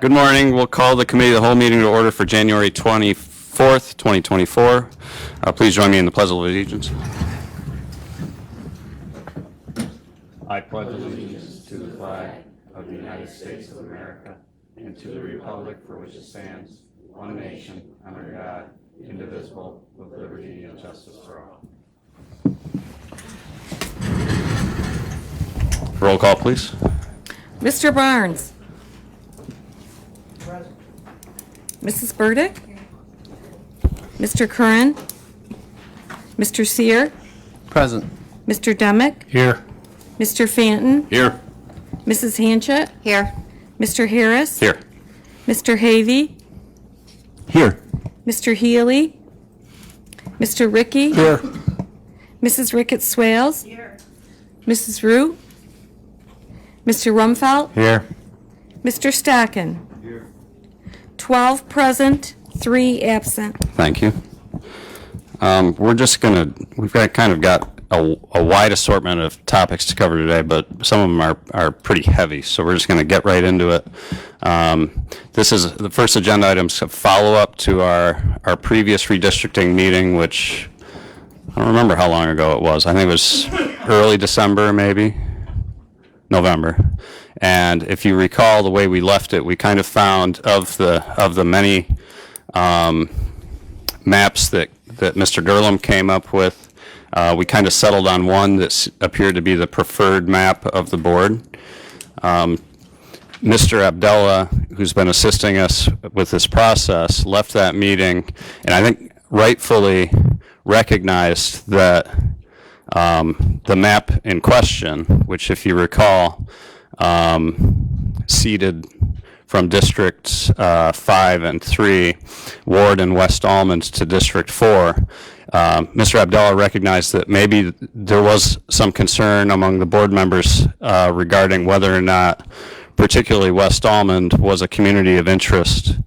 Good morning. We'll call the committee of the whole meeting to order for January 24th, 2024. Please join me in the Pledge of Allegiance. I pledge allegiance to the flag of the United States of America and to the republic for which it stands, one nation, under God, indivisible, with liberty and justice for all. Roll call, please. Mr. Barnes. Present. Mrs. Burdick. Mr. Curran. Mr. Sear. Present. Mr. Demick. Here. Mr. Fanton. Here. Mrs. Hanchett. Here. Mr. Harris. Here. Mr. Havey. Here. Mr. Healy. Mr. Rickey. Here. Mrs. Ricketts Swales. Here. Mrs. Root. Mr. Rumfelt. Here. Mr. Stacken. Here. 12 present, 3 absent. Thank you. We've got a wide assortment of topics to cover today, but some of them are pretty heavy, so we're just going to get right into it. This is the first agenda items, a follow-up to our previous redistricting meeting, which I don't remember how long ago it was. I think it was early December, maybe November. And if you recall the way we left it, we kind of found of the many maps that Mr. Gurlum came up with, we kind of settled on one that appeared to be the preferred map of the board. Mr. Abdullah, who's been assisting us with this process, left that meeting, and I think rightfully recognized that the map in question, which if you recall, seeded from Districts 5 and 3, Ward and West Almond, to District 4, Mr. Abdullah recognized that maybe there was some concern among the board members regarding whether or not particularly West Almond was a community of interest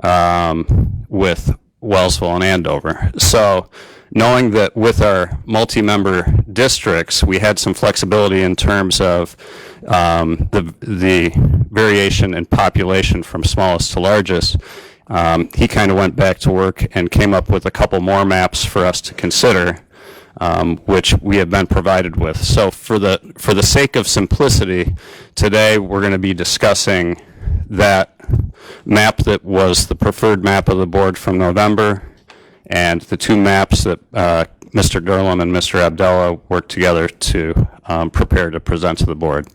with Wellsville and Andover. So knowing that with our multi-member districts, we had some flexibility in terms of the variation in population from smallest to largest, he kind of went back to work and came up with a couple more maps for us to consider, which we have been provided with. So for the sake of simplicity, today we're going to be discussing that map that was the preferred map of the board from November, and the two maps that Mr. Gurlum and Mr. Abdullah worked together to prepare to present to the board.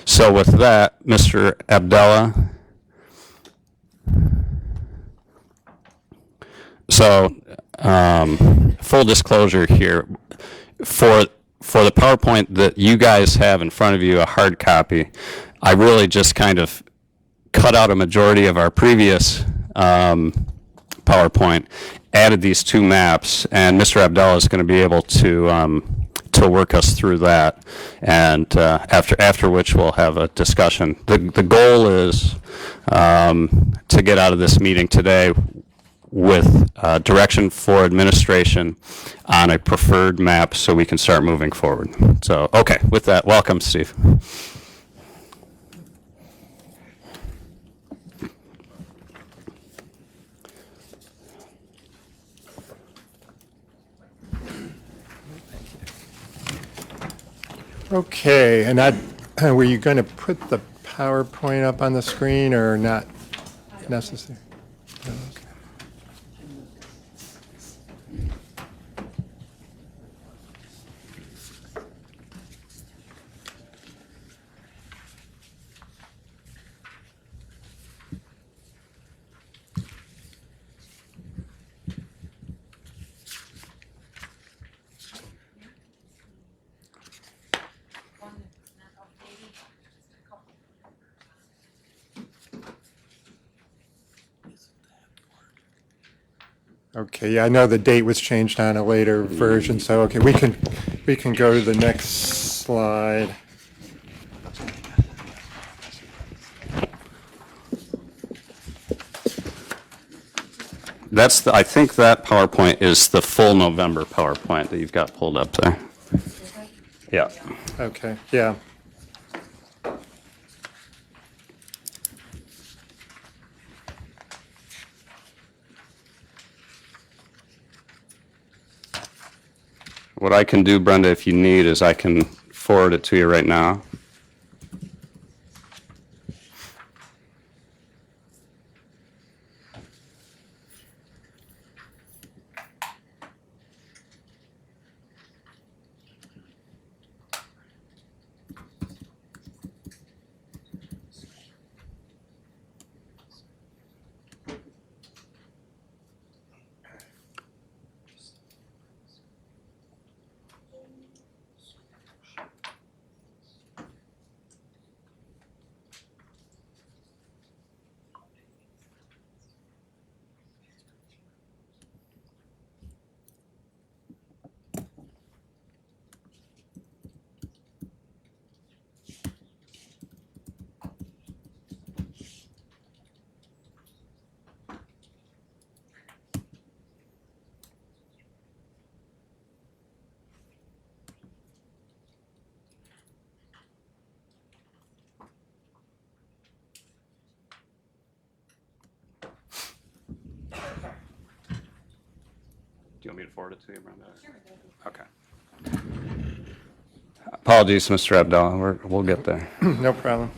So with that, Mr. Abdullah. So full disclosure here, for the PowerPoint that you guys have in front of you, a hard copy, I really just kind of cut out a majority of our previous PowerPoint, added these two maps, and Mr. Abdullah is going to be able to work us through that, and after which we'll have a discussion. The goal is to get out of this meeting today with direction for administration on a preferred map so we can start moving forward. So, okay, with that, welcome, Steve. Okay, and were you going to put the PowerPoint up on the screen or not necessary? No, okay. Okay, yeah, I know the date was changed on a later version, so okay, we can go to the next slide. I think that PowerPoint is the full November PowerPoint that you've got pulled up there. Yeah. Okay, yeah. What I can do, Brenda, if you need, is I can forward it to you right now. Do you want me to forward it to you, Brenda? Sure. Okay. Apologies, Mr. Abdallah. We'll get there. No problem.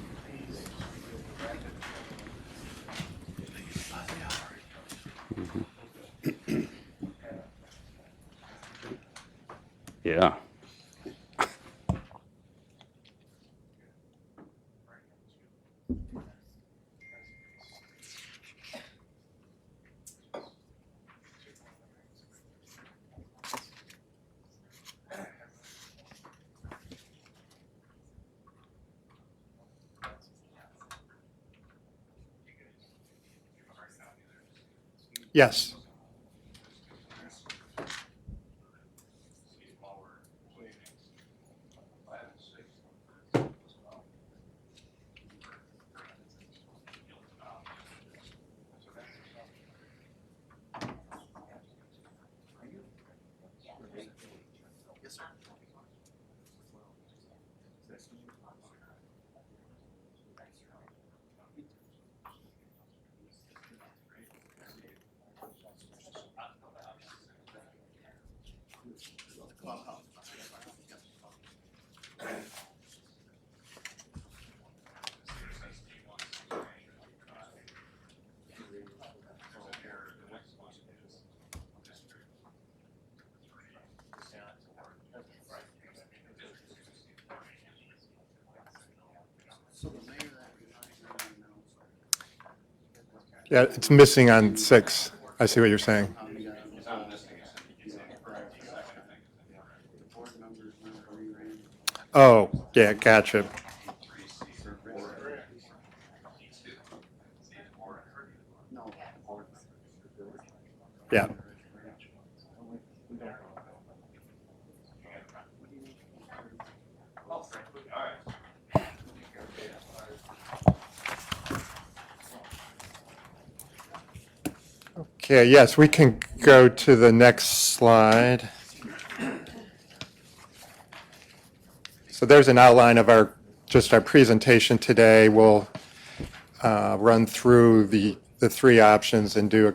Yeah. Yes. Yeah, it's missing on 6. I see what you're saying. Oh, yeah, gotcha. Yeah. Okay, yes, we can go to the next slide. So there's an outline of our presentation today. We'll run through the 3 options and do a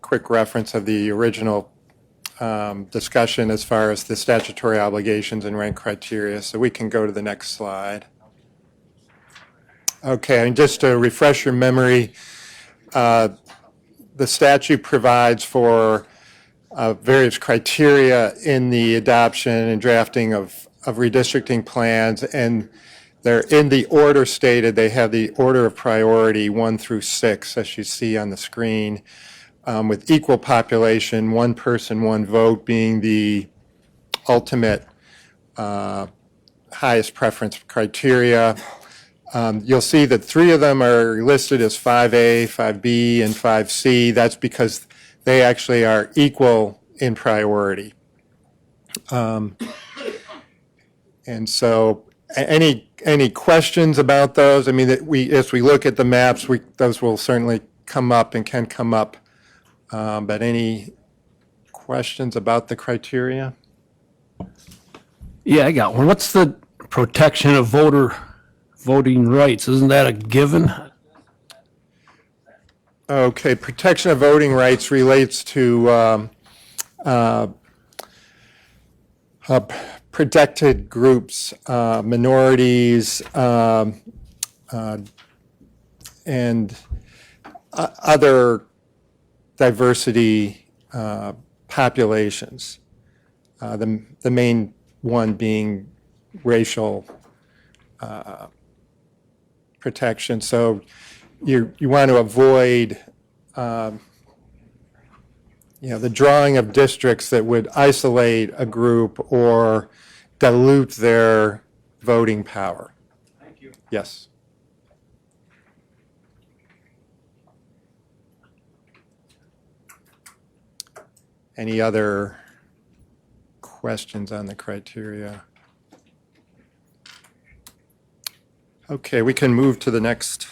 quick reference of the original discussion as far as the statutory obligations and rank criteria. So we can go to the next slide. Okay, and just to refresh your memory, the statute provides for various criteria in the adoption and drafting of redistricting plans, and they're in the order stated. They have the order of priority 1 through 6, as you see on the screen, with equal population, 1 person, 1 vote being the ultimate highest preference criteria. You'll see that 3 of them are listed as 5A, 5B, and 5C. That's because they actually are equal in priority. And so any questions about those? I mean, as we look at the maps, those will certainly come up and can come up. But any questions about the criteria? Yeah, I got one. What's the protection of voting rights? Isn't that a given? Okay, protection of voting rights relates to protected groups, minorities, and other diversity populations. The main one being racial protection. So you want to avoid the drawing of districts that would isolate a group or dilute their voting power. Thank you. Yes. Any other questions on the criteria? Okay, we can move to the next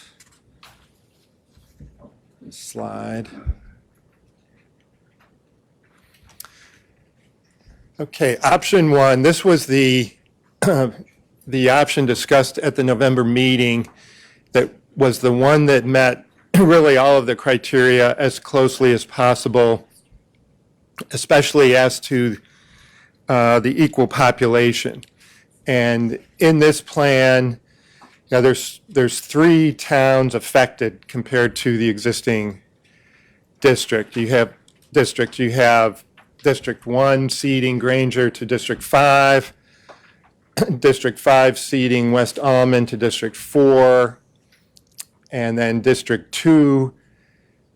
slide. Okay, option one, this was the option discussed at the November meeting that was the one that met really all of the criteria as closely as possible, especially as to the equal population. And in this plan, there's 3 towns affected compared to the existing district. You have District 1 ceding Granger to District 5, District 5 ceding West Almond to District 4, and then District 2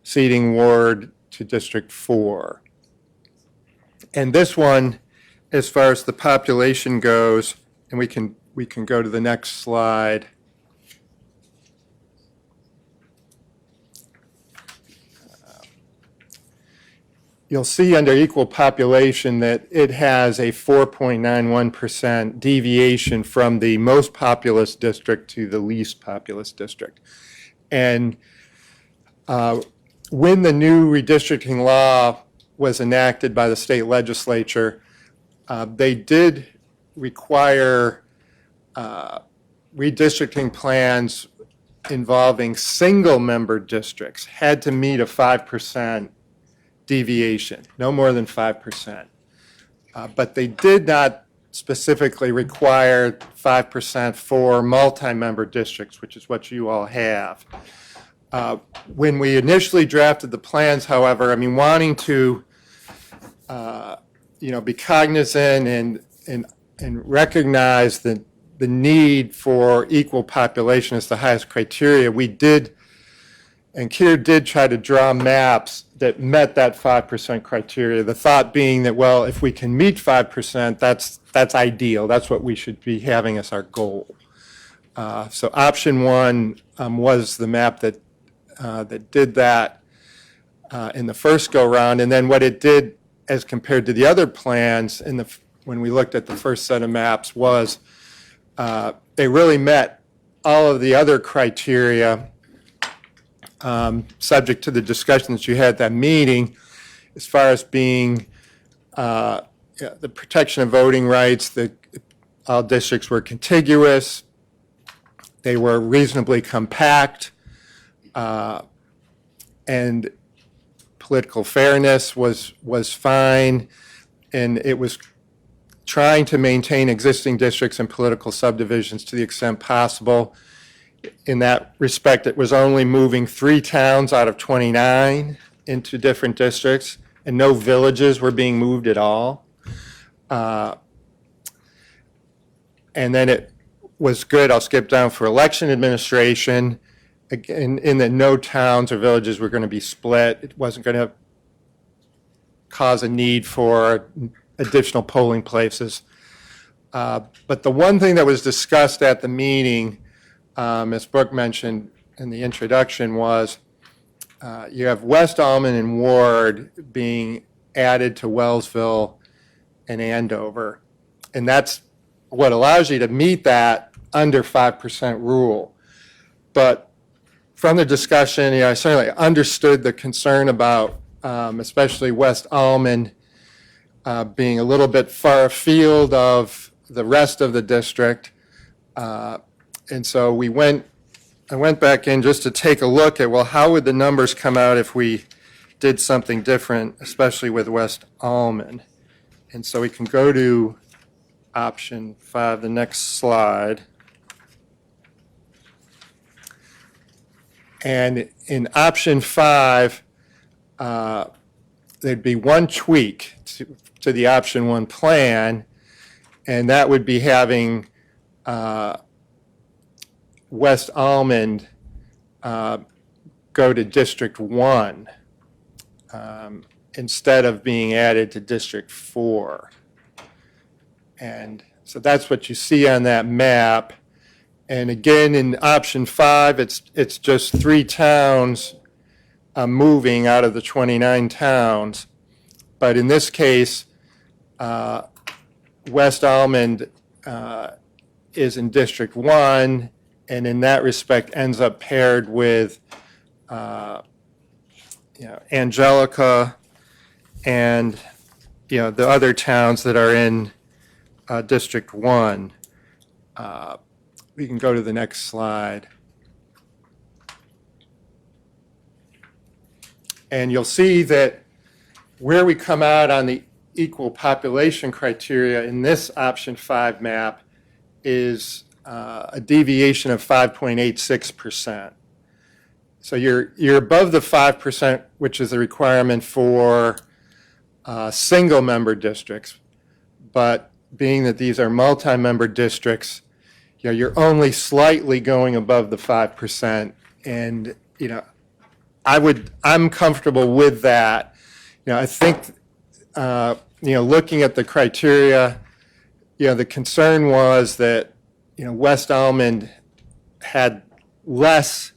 ceding Ward to District 4. And this one, as far as the population goes, and we can go to the next slide. You'll see under equal population that it has a 4.91% deviation from the most populous district to the least populous district. And when the new redistricting law was enacted by the state legislature, they did require redistricting plans involving single-member districts had to meet a 5% deviation, no more than 5%. But they did not specifically require 5% for multi-member districts, which is what you all have. When we initially drafted the plans, however, I mean, wanting to be cognizant and recognize the need for equal population as the highest criteria, we did, and Keir did try to draw maps that met that 5% criteria. The thought being that, well, if we can meet 5%, that's ideal. That's what we should be having as our goal. So option one was the map that did that in the first go-round. And then what it did as compared to the other plans when we looked at the first set of maps was they really met all of the other criteria subject to the discussion that you had at that meeting, as far as being the protection of voting rights, all districts were contiguous, they were reasonably compact, and political fairness was fine, and it was trying to maintain existing districts and political subdivisions to the extent possible. In that respect, it was only moving 3 towns out of 29 into different districts, and no villages were being moved at all. And then it was good, I'll skip down, for election administration, again, in that no towns or villages were going to be split. It wasn't going to cause a need for additional polling places. But the one thing that was discussed at the meeting, as Brooke mentioned in the introduction, was you have West Almond and Ward being added to Wellsville and Andover. And that's what allows you to meet that under 5% rule. But from the discussion, I certainly understood the concern about especially West Almond being a little bit far afield of the rest of the district. And so I went back in just to take a look at, well, how would the numbers come out if we did something different, especially with West Almond? And so we can go to option 5, the next slide. And in option 5, there'd be one tweak to the option 1 plan, and that would be having West Almond go to District 1 instead of being added to District 4. And so that's what you see on that map. And again, in option 5, it's just 3 towns moving out of the 29 towns. But in this case, West Almond is in District 1, and in that respect ends up paired with Angelica and the other towns that are in District 1. We can go to the next slide. And you'll see that where we come out on the equal population criteria in this option 5 map is a deviation of 5.86%. So you're above the 5%, which is a requirement for single member districts. But being that these are multi-member districts, you're only slightly going above the 5%, and I'm comfortable with that. I think looking at the criteria, the concern was that West Almond had less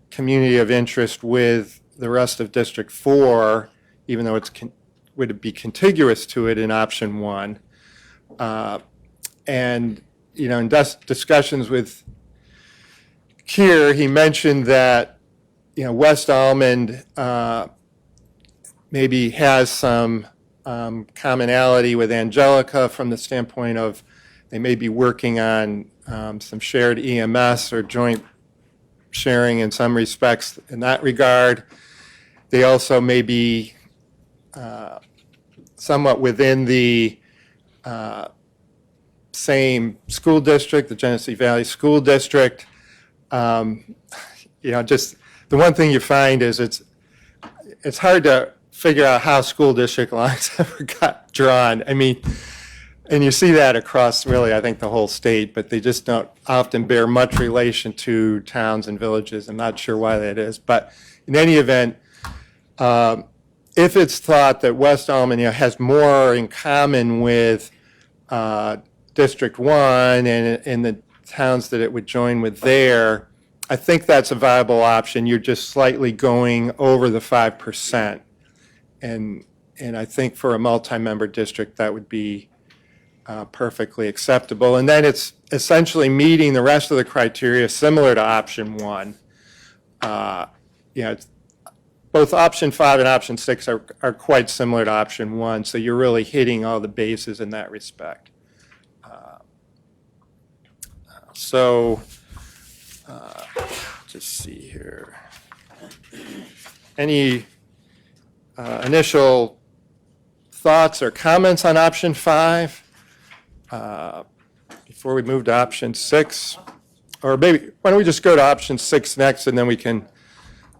community of interest with the rest of District 4, even though it would be contiguous to it in option 1, and in discussions with Keir, he mentioned that West Almond maybe has some commonality with Angelica from the standpoint of they may be working on some shared EMS or joint sharing in some respects in that regard. They also may be somewhat within the same school district, the Genesee Valley School District. Just the one thing you find is it's hard to figure out how school district lines ever got drawn. I mean, and you see that across really, I think, the whole state, but they just don't often bear much relation to towns and villages. I'm not sure why that is. But in any event, if it's thought that West Almond has more in common with District 1 and the towns that it would join with there, I think that's a viable option. You're just slightly going over the 5%. And I think for a multi-member district, that would be perfectly acceptable. And then it's essentially meeting the rest of the criteria similar to option 1. Both option 5 and option 6 are quite similar to option 1, so you're really hitting all the bases in that respect. Just see here. Any initial thoughts or comments on option 5 before we move to option 6? Or maybe, why don't we just go to option 6 next, and then we can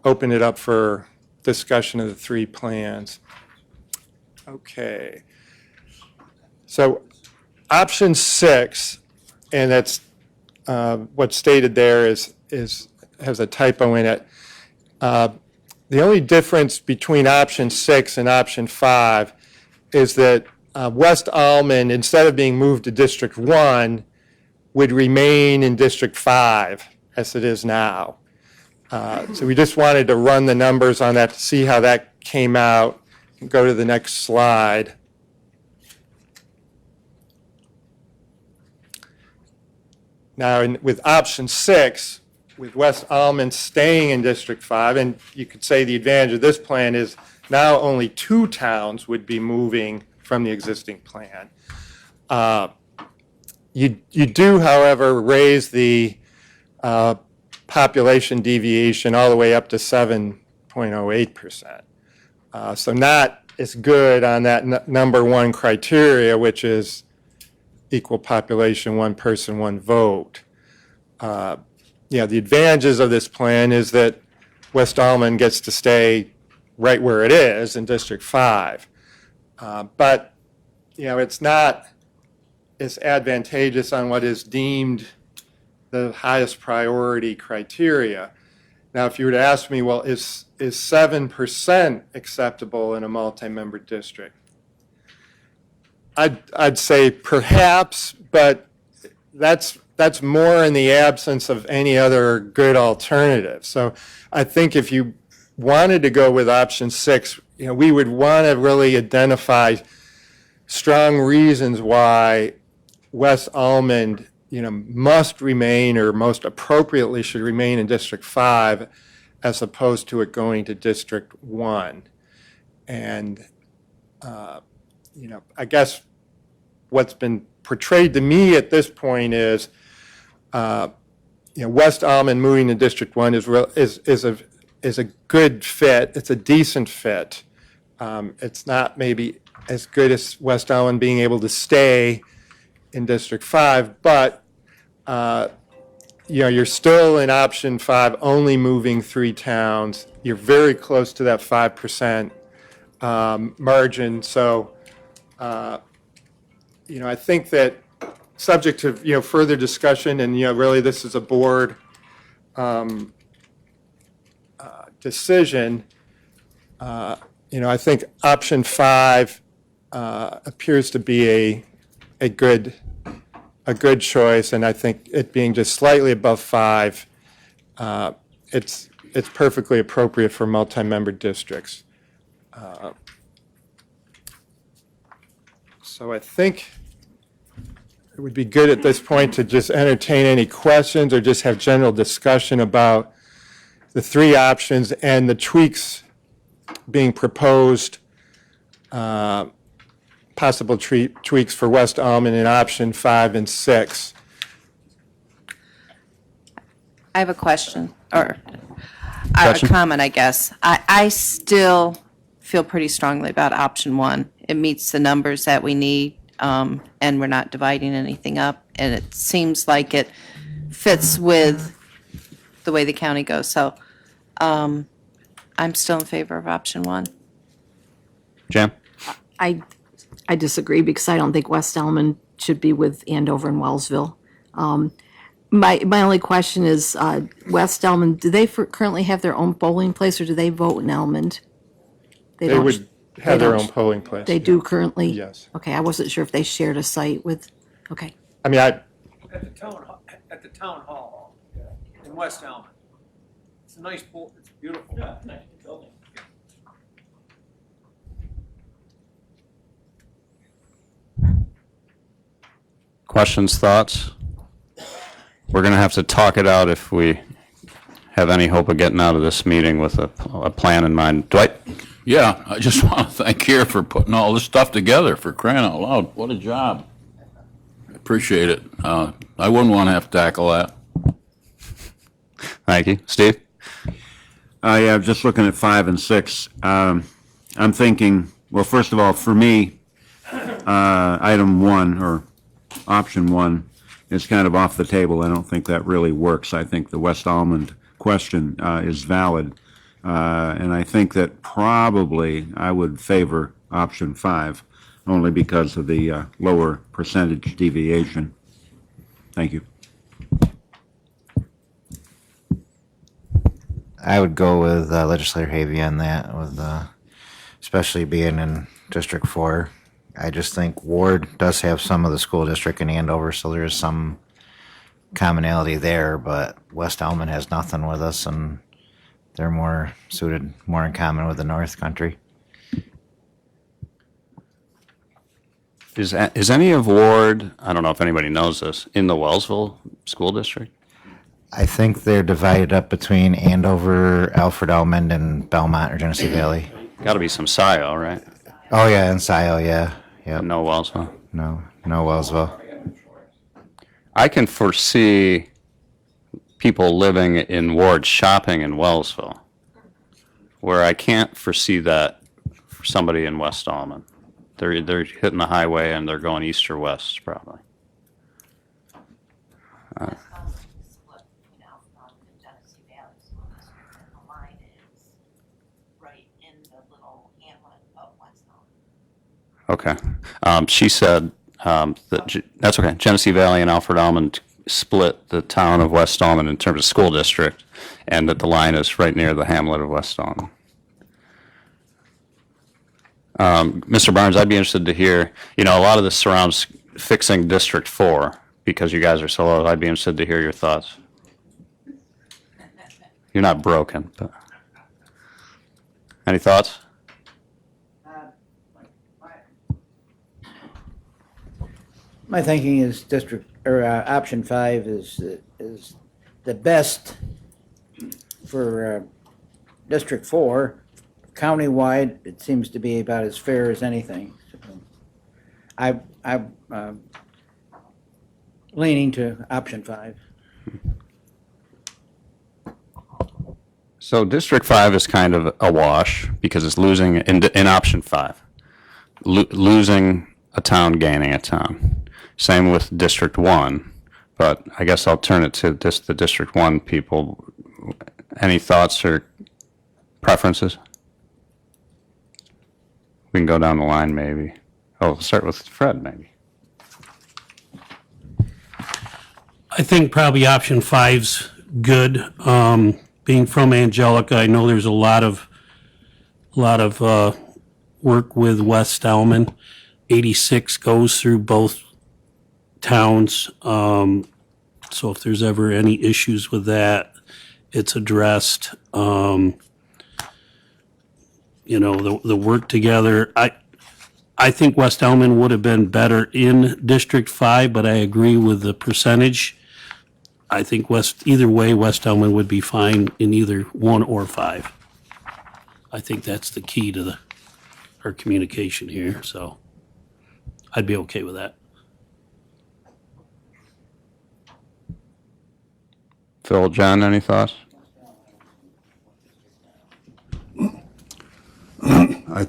open it up for discussion of the 3 plans. Okay. So option 6, and that's what's stated there has a typo in it. The only difference between option 6 and option 5 is that West Almond, instead of being moved to District 1, would remain in District 5 as it is now. So we just wanted to run the numbers on that to see how that came out. Go to the next slide. Now, with option 6, with West Almond staying in District 5, and you could say the advantage of this plan is now only 2 towns would be moving from the existing plan. You do, however, raise the population deviation all the way up to 7.08%. So not as good on that number 1 criteria, which is equal population, one person, one vote. The advantages of this plan is that West Almond gets to stay right where it is in District 5. But, it's not as advantageous on what is deemed the highest priority criteria. Now, if you were to ask me, well, is 7% acceptable in a multi-member district? I'd say perhaps, but that's more in the absence of any other good alternative. So I think if you wanted to go with option 6, we would want to really identify strong reasons why West Almond, must remain, or most appropriately should remain, in District 5 as opposed to it going to District 1. And, I guess what's been portrayed to me at this point is, West Almond moving to District 1 is a good fit. It's a decent fit. It's not maybe as good as West Almond being able to stay in District 5, but you're still in option 5, only moving 3 towns. You're very close to that 5% margin. So, I think that, subject to further discussion, and really this is a board decision. I think option 5 appears to be a good choice, and I think it being just slightly above 5, it's perfectly appropriate for multi-member districts. So I think it would be good at this point to just entertain any questions or just have general discussion about the 3 options and the tweaks being proposed, possible tweaks for West Almond in option 5 and 6. I have a question, or a comment, I guess. I still feel pretty strongly about option 1. It meets the numbers that we need, and we're not dividing anything up, and it seems like it fits with the way the county goes. So I'm still in favor of option 1. Jan? I disagree because I don't think West Almond should be with Andover and Wellsville. My only question is, West Almond, do they currently have their own polling place, or do they vote in Almond? They don't- would have they their don't- own polling place. They do currently? Yes. Okay, I wasn't sure if they shared a site with, okay. I mean, At the town hall in West Almond. It's a nice pool, it's beautiful. Yeah, nice building. Questions, thoughts? We're going to have to talk it out if we have any hope of getting out of this meeting with a plan in mind. Dwight? Yeah, I just want to thank Kier for putting all this stuff together, for crying out loud. What a job. I appreciate it. I wouldn't want to have to tackle that. Thank you. Steve? Yeah, just looking at 5 and 6. I'm thinking, well, first of all, for me, item 1, or option 1, is kind of off the table. I don't think that really works. I think the West Almond question is valid. And I think that probably I would favor option 5, only because of the lower percentage deviation. Thank you. I would go with Legislator Havey on that, with especially being in District 4. I just think Ward does have some of the school district in Andover, so there is some commonality there, but West Almond has nothing with us, and they're more suited, more in common with the North Country. Is any of Ward, I don't know if anybody knows this, in the Wellsville School District? I think they're divided up between Andover, Alfred Almond, and Belmont or Genesee Valley. Got to be some SIO, right? Oh, yeah, and Scioto, yeah. Yep. No Wellsville. No Wellsville. I can foresee people living in Ward shopping in Wellsville, where I can't foresee that for somebody in West Almond. They're hitting the highway and they're going east or west, probably. Okay. She said that's okay. Genesee Valley and Alfred Almond split the town of West Almond in terms of school district, and that the line is right near the hamlet of West Almond. Mr. Barnes, I'd be interested to hear, a lot of this surrounds fixing District 4 because you guys are so low. I'd be interested to hear your thoughts. You're not broken, but any thoughts? My thinking is option 5 is the best for District 4. Countywide, it seems to be about as fair as anything. I'm leaning to option 5. So District 5 is kind of a wash because it's losing in option 5, losing a town, gaining a town. Same with District 1, but I guess I'll turn it to the District 1 people. Any thoughts or preferences? We can go down the line maybe. We'll start with Fred maybe. I think probably option 5's good. Being from Angelica, I know there's a lot of work with West Almond. 86 goes through both towns. So if there's ever any issues with that, it's addressed. The work together. I think West Almond would have been better in District 5, but I agree with the percentage. I think either way, West Almond would be fine in either 1 or 5. I think that's the key to our communication here, so I'd be okay with that. Phil, John, any thoughts? I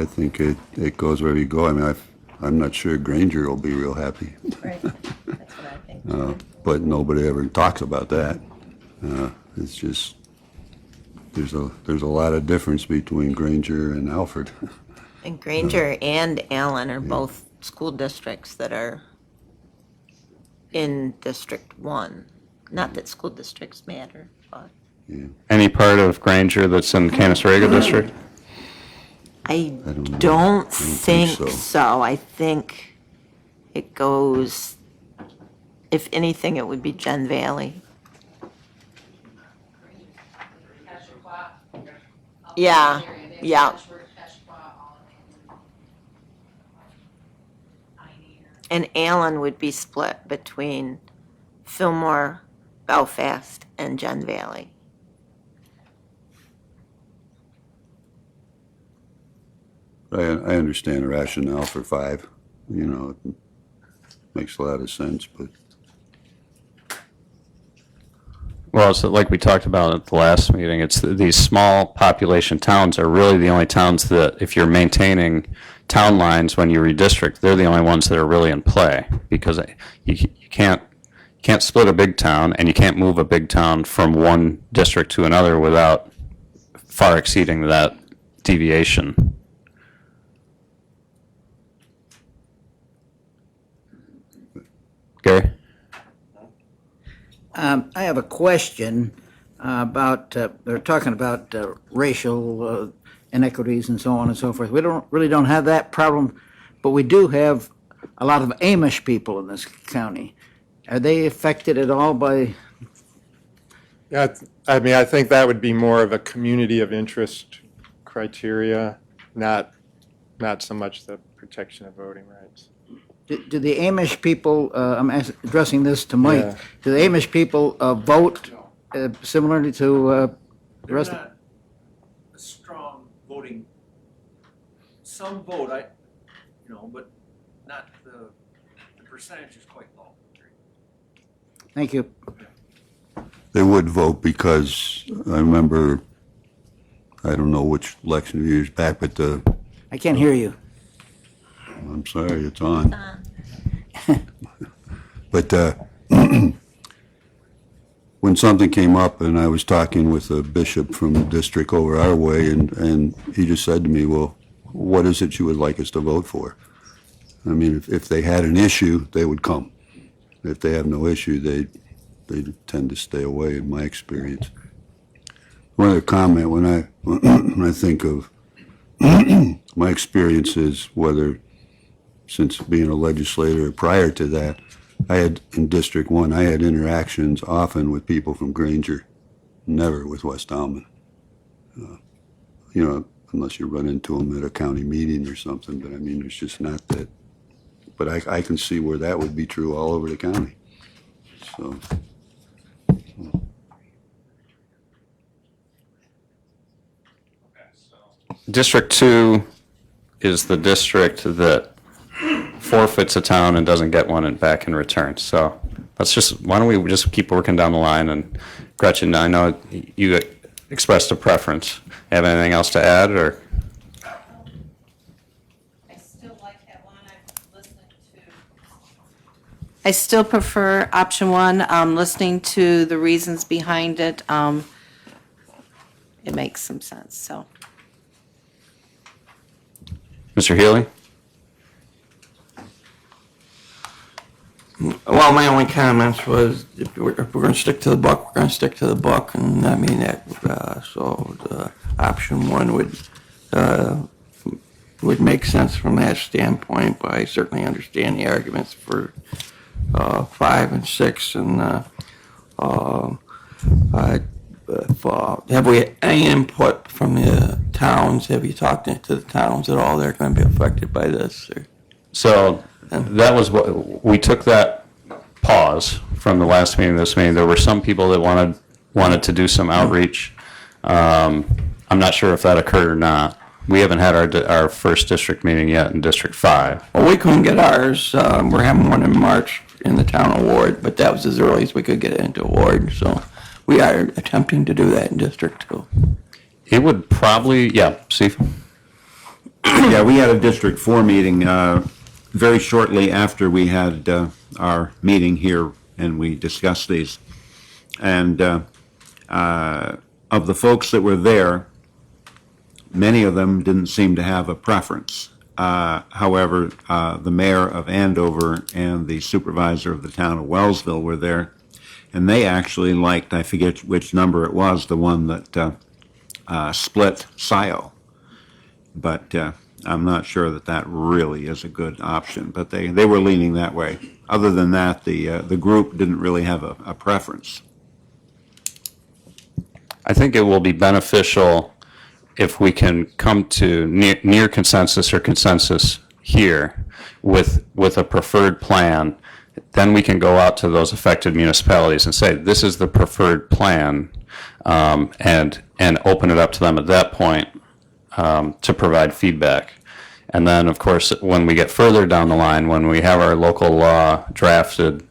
think it goes wherever you go. I mean, I'm not sure Granger will be real happy. Right. That's what I think. But nobody ever talks about that. It's just, there's a lot of difference between Granger and Alfred. And Granger and Allen are both school districts that are in District 1. Not that school districts matter, but. Yeah. Any part of Granger that's in Canasarega District? I don't don't think think so. so. I think it goes, if anything, it would be Gen Valley. Yeah, yeah. And Allen would be split between Fillmore, Belfast, and Gen Valley. I understand the rationale for 5. It makes a lot of sense, but Well, it's like we talked about at the last meeting. It's these small population towns are really the only towns that, if you're maintaining town lines when you redistrict, they're the only ones that are really in play, because you can't split a big town, and you can't move a big town from one district to another without far exceeding that deviation. Gary? I have a question about, they're talking about racial inequities and so on and so forth. We really don't have that problem, but we do have a lot of Amish people in this county. Are they affected at all by? Yeah, I mean, I think that would be more of a community of interest criteria, not so much the protection of voting rights. Do the Amish people, I'm addressing this to Mike, Yeah. do the Amish people vote similarly to the rest of? Not a strong voting, some vote, but not the percentage is quite low. Thank you. they would vote because I remember, I don't know which election years back, but I can't hear you. I'm sorry, it's on. But when something came up and I was talking with a bishop from the district over our way, and he just said to me, well, what is it you would like us to vote for? I mean, if they had an issue, they would come. If they have no issue, they tend to stay away, in my experience. One other comment, when I think of my experiences, whether since being a legislator or prior to that, I had, in District 1, I had interactions often with people from Granger, never with West Alman. Unless you run into them at a county meeting or something, but I mean, it's just not that. But I can see where that would be true all over the county. So. District 2 is the district that forfeits a town and doesn't get one back in return. So why don't we just keep working down the line? And Gretchen, I know you expressed a preference. Have anything else to add, or? I still like that one. I'm listening to. I still prefer option 1. Listening to the reasons behind it, it makes some sense, so. Mr. Healy? Well, my only comments was if we're going to stick to the book, we're going to stick to the book, and I mean that. So the option 1 would make sense from that standpoint. But I certainly understand the arguments for 5 and 6. And have we had any input from the towns? Have you talked to the towns at all? They're going to be affected by this. So that was what we took that pause from the last meeting to this meeting. There were some people that wanted to do some outreach. I'm not sure if that occurred or not. We haven't had our first district meeting yet in District 5. Well, we couldn't get ours. We're having one in March in the town of Ward, but that was as early as we could get it into Ward. So we are attempting to do that in District 2. It would probably, Steve? Yeah, we had a District 4 meeting very shortly after we had our meeting here, and we discussed these. And of the folks that were there, many of them didn't seem to have a preference. However, the mayor of Andover and the supervisor of the town of Wellsville were there, and they actually liked, I forget which number it was, the one that split SIO. But I'm not sure that really is a good option, but they were leaning that way. Other than that, the group didn't really have a preference. I think it will be beneficial if we can come to near consensus or consensus here with a preferred plan. Then we can go out to those affected municipalities and say, this is the preferred plan, and open it up to them at that point to provide feedback. And then, of course, when we get further down the line, when we have our local law drafted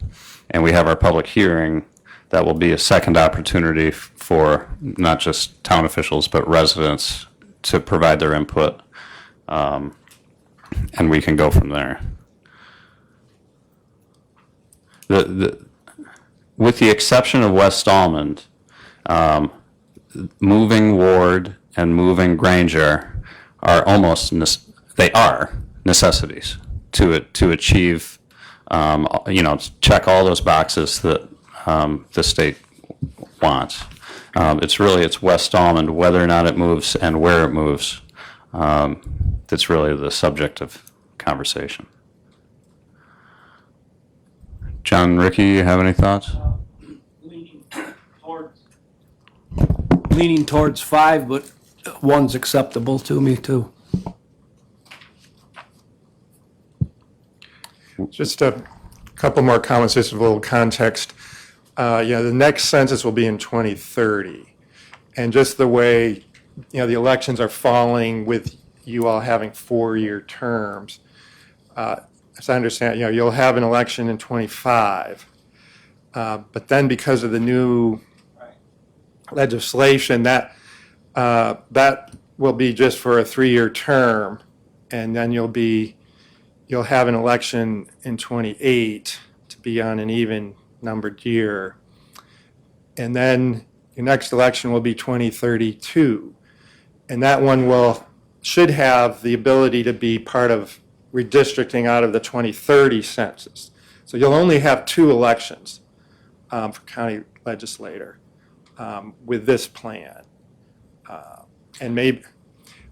and we have our public hearing, that will be a second opportunity for not just town officials, but residents to provide their input. And we can go from there. With the exception of West Almond, moving Ward and moving Granger are they are necessities to achieve, check all those boxes that the state wants. It's West Almond, whether or not it moves and where it moves, that's really the subject of conversation. John and Ricky, you have any thoughts? Leaning towards 5, but 1's acceptable to me too. Just a couple more comments, just a little context. The next census will be in 2030. And just the way, the elections are falling with you all having 4-year terms, as I understand, you'll have an election in 25. But then because of the new legislation, that will be just for a 3-year term. And then you'll have an election in 28 to be on an even numbered year. And then your next election will be 2032. And that one will should have the ability to be part of redistricting out of the 2030 census. So you'll only have 2 elections for county legislator with this plan. And maybe,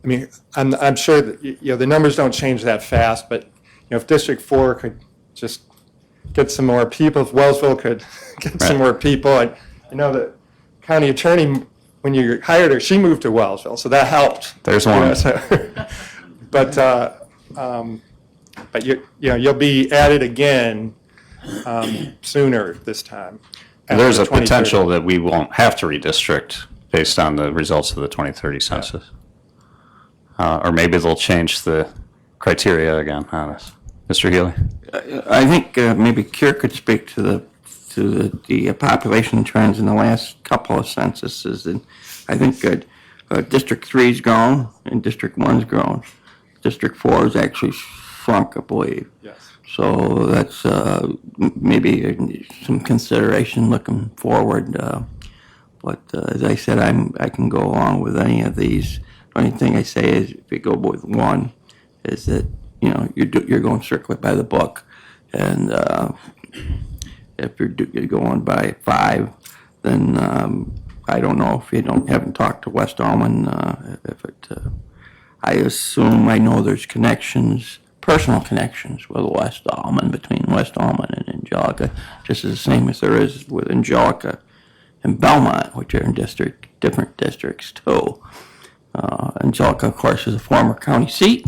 I mean, I'm sure that, the numbers don't change that fast, but, if District 4 could just get some more people, if Wellsville could get some more people, and I know that county attorney, when you hired her, she moved to Wellsville, so that helped. There's one. But you'll be added again sooner this time. There's a after the 2030. potential that we won't have to redistrict based on the results of the 2030 census. Or maybe they'll change the criteria again on us. Mr. Healy? I think maybe Keir could speak to the population trends in the last couple of censuses. And I think District 3's grown and District 1's grown. District 4 has actually shrunk, I believe. Yes. So that's maybe some consideration looking forward. But as I said, I can go along with any of these. The only thing I say is if you go with 1, is that you're going strictly by the book, and if you're going by 5, then I don't know if you haven't talked to West Almond. I assume I know there's connections, personal connections with West Almond, between West Almond and Angelica, just the same as there is with Angelica and Belmont, which are in different districts too. Angelica, of course, is a former county seat.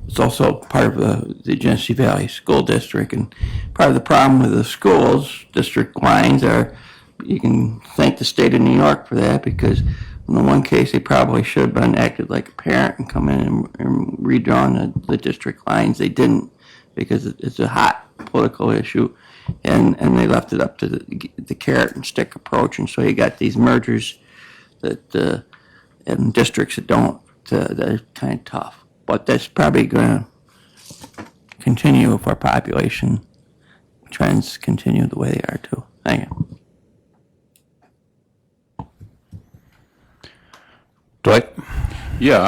It's also part of the Genesee Valley School District, and part of the problem with the schools, district lines are, you can thank the state of New York for that, because in the one case they probably should have been acted like a parent and come in and redrawn the district lines. They didn't, because it's a hot political issue, and they left it up to the carrot and stick approach, and so you got these mergers that in districts that don't, that are kind of tough. But that's probably going to continue if our population trends continue the way they are too. Thank you. Dwight? Yeah,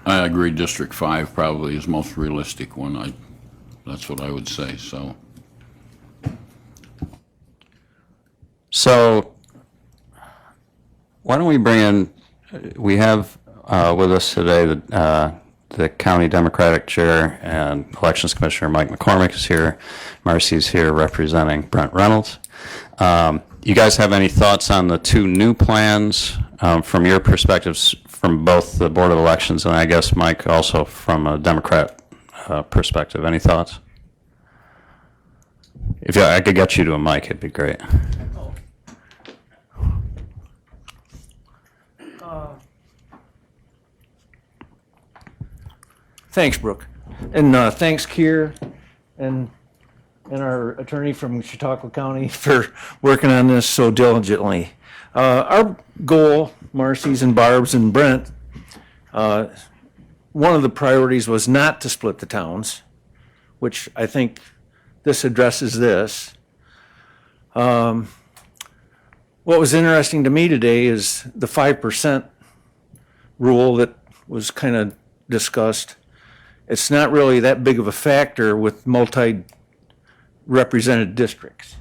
I agree District 5 probably is most realistic one. That's what I would say, so. So why don't we bring in, we have with us today the County Democratic Chair and Elections Commissioner Mike McCormick is here. Marcy's here representing Brent Reynolds. You guys have any thoughts on the 2 new plans from your perspectives from both the Board of Elections and I guess, Mike, also from a Democrat perspective? Any thoughts? If I could get you to a mic, it'd be great. Thanks, Brooke. And thanks, Keir, and our attorney from Chautauqua County for working on this so diligently. Our goal, Marcy's and Barb's and Brent, one of the priorities was not to split the towns, which I think this addresses this. What was interesting to me today is the 5% rule that was kind of discussed. It's not really that big of a factor with multi-represented districts.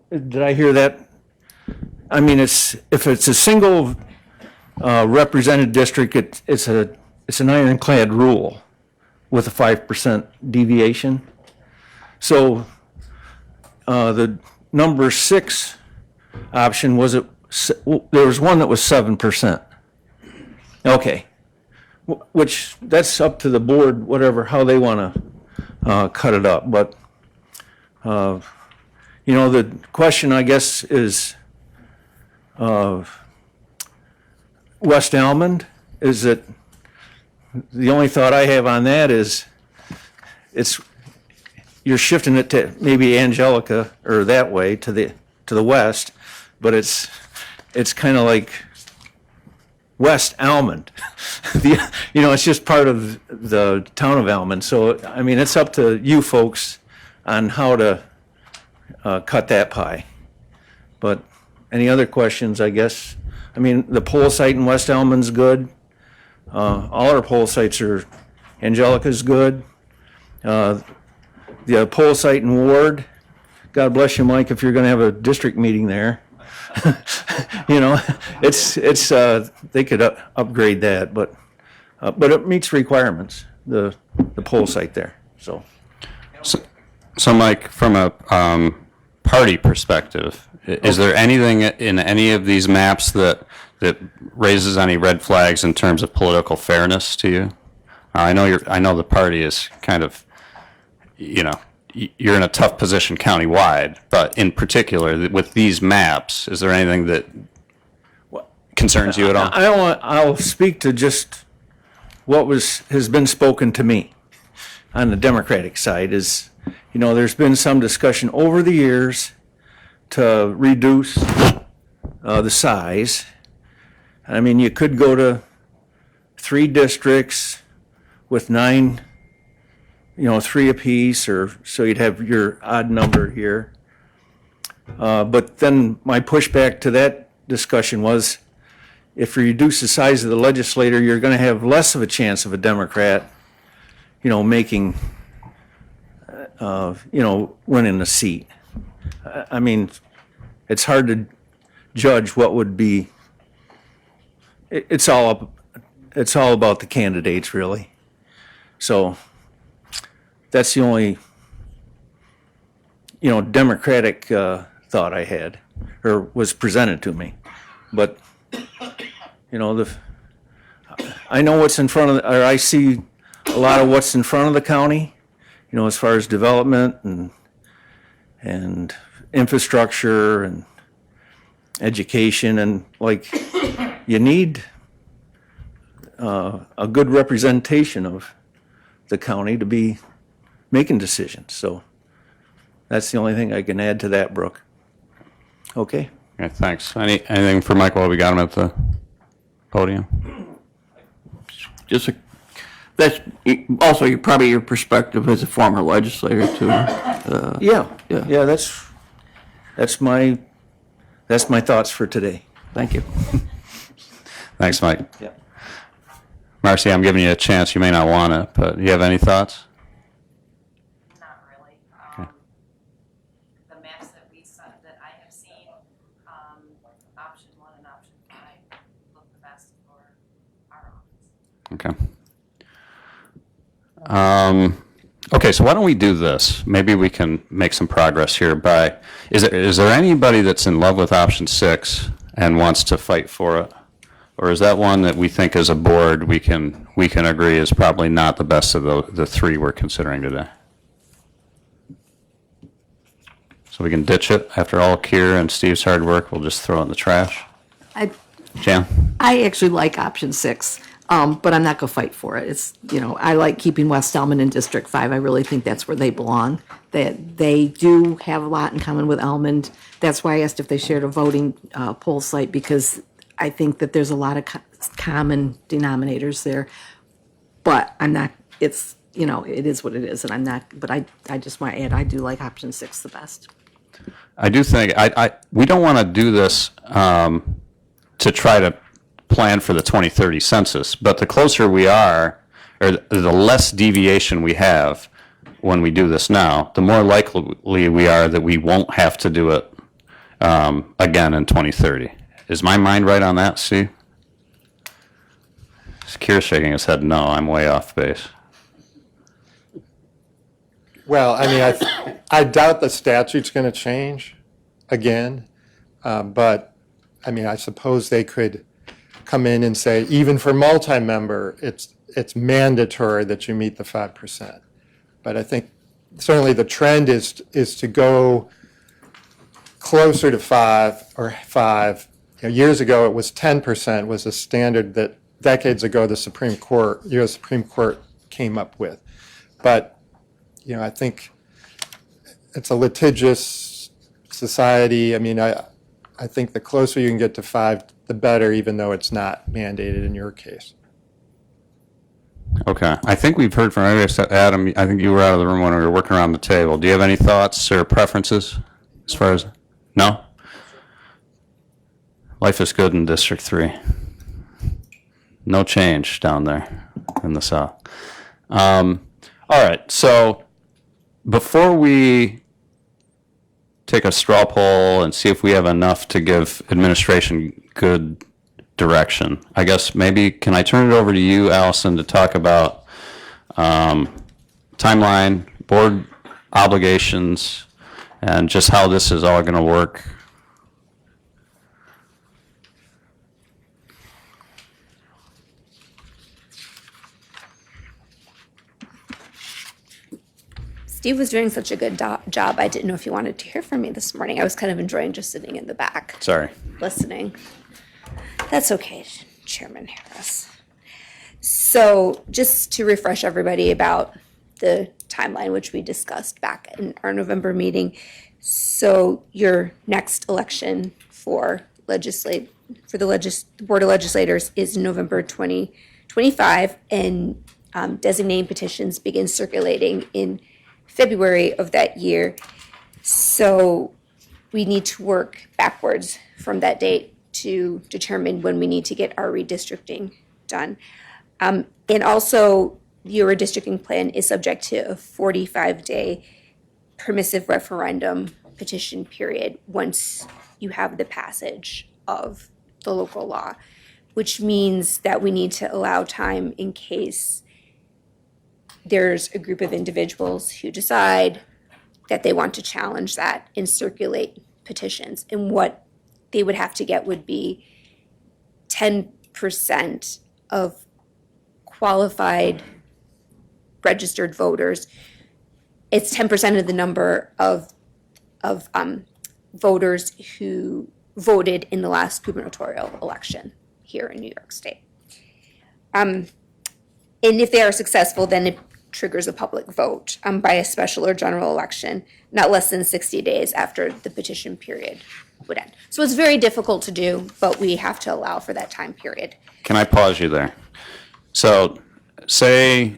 Did I hear that? I mean, if it's a single represented district, it's an ironclad rule with a 5% deviation. So the number 6 option was there was one that was 7%. Okay. Which, that's up to the board, how they want to cut it up. But, the question, I guess, is West Almond. Is it, the only thought I have on that is you're shifting it to maybe Angelica, or that way, to the west, but it's kind of like West Almond. It's just part of the town of Almond. So, I mean, it's up to you folks on how to cut that pie. But any other questions, I guess? I mean, the poll site in West Elman's good. All our poll sites are, Angelica's good. The poll site in Ward, God bless you, Mike, if you're gonna have a district meeting there. You know, they could upgrade that, but it meets requirements, the poll site there, so. So Mike, from a party perspective, is there anything in any of these maps that raises any red flags in terms of political fairness to you? I know the party is kind of, you know, you're in a tough position countywide, but in particular with these maps, is there anything that concerns you at all? I'll speak to just what has been spoken to me on the Democratic side is, you know, there's been some discussion over the years to reduce the size. I mean, you could go to 3 districts with 9, you know, 3 apiece, or so you'd have your odd number here. But then my pushback to that discussion was, if you reduce the size of the legislature, you're going to have less of a chance of a Democrat, you know, making, you know, winning a seat. I mean, it's hard to judge what would be. It's all about the candidates, really. So that's the only, you know, Democratic thought I had, or was presented to me. But you know, I know what's in front of, or I see a lot of what's in front of the county, you know, as far as development and infrastructure and education, and like, you need a good representation of the county to be making decisions. So that's the only thing I can add to that, Brooke. Okay? Okay, thanks. Anything for Mike while we got him at the podium? That's also probably your perspective as a former legislator too. Yeah. That's my thoughts for today. Thank you. Thanks, Mike. Yeah. Marcy, I'm giving you a chance. You may not want it, but do you have any thoughts? Not really. The maps that that I have seen, option 1 and option 5 look the best for our office. Okay. Okay, so why don't we do this? Maybe we can make some progress here by, is there anybody that's in love with option 6 and wants to fight for it? Or is that one that we think as a board we can agree is probably not the best of the 3 we're considering today? So we can ditch it after all Keir and Steve's hard work, we'll just throw it in the trash? Jan? I actually like option 6, but I'm not going to fight for it. It's, you know, I like keeping West Elman in District 5. I really think that's where they belong. They do have a lot in common with Elmond. That's why I asked if they shared a voting poll site, because I think that there's a lot of common denominators there. But I'm not, it's, you know, it is what it is, and I'm not, but I just want to add, I do like option 6 the best. I do think, we don't want to do this to try to plan for the 2030 census, but the closer we are, or the less deviation we have when we do this now, the more likely we are that we won't have to do it again in 2030. Is my mind right on that, Steve? Keir's shaking his head no, I'm way off base. Well, I mean, I doubt the statute's going to change again, but, I mean, I suppose they could come in and say, even for multi-member, it's mandatory that you meet the 5%. But I think certainly the trend is to go closer to 5. You know, years ago, it was 10% was a standard that decades ago the U.S. Supreme Court came up with. But, you know, I think it's a litigious society. I mean, I think the closer you can get to 5, the better, even though it's not mandated in your case. Okay. I think we've heard from Adam. I think you were out of the room when we were working around the table. Do you have any thoughts or preferences as far as? No? Life is good in District 3. No change down there in the south. All right, so before we take a straw poll and see if we have enough to give administration good direction, I guess maybe can I turn it over to you, Allison, to talk about timeline, board obligations, and just how this is all going to work? Steve was doing such a good job. I didn't know if you wanted to hear from me this morning. I was kind of enjoying just sitting in the back, Sorry. listening. That's okay, Chairman Harris. So just to refresh everybody about the timeline, which we discussed back in our November meeting. So your next election for the Board of Legislators is November 2025, and designating petitions begin circulating in February of that year. So we need to work backwards from that date to determine when we need to get our redistricting done. And also, your redistricting plan is subject to a 45-day permissive referendum petition period once you have the passage of the local law, which means that we need to allow time in case there's a group of individuals who decide that they want to challenge that and circulate petitions. And what they would have to get would be 10% of qualified registered voters. It's 10% of the number of voters who voted in the last gubernatorial election here in New York State. And if they are successful, then it triggers a public vote by a special or general election, not less than 60 days after the petition period would end. So it's very difficult to do, but we have to allow for that time period. Can I pause you there? So say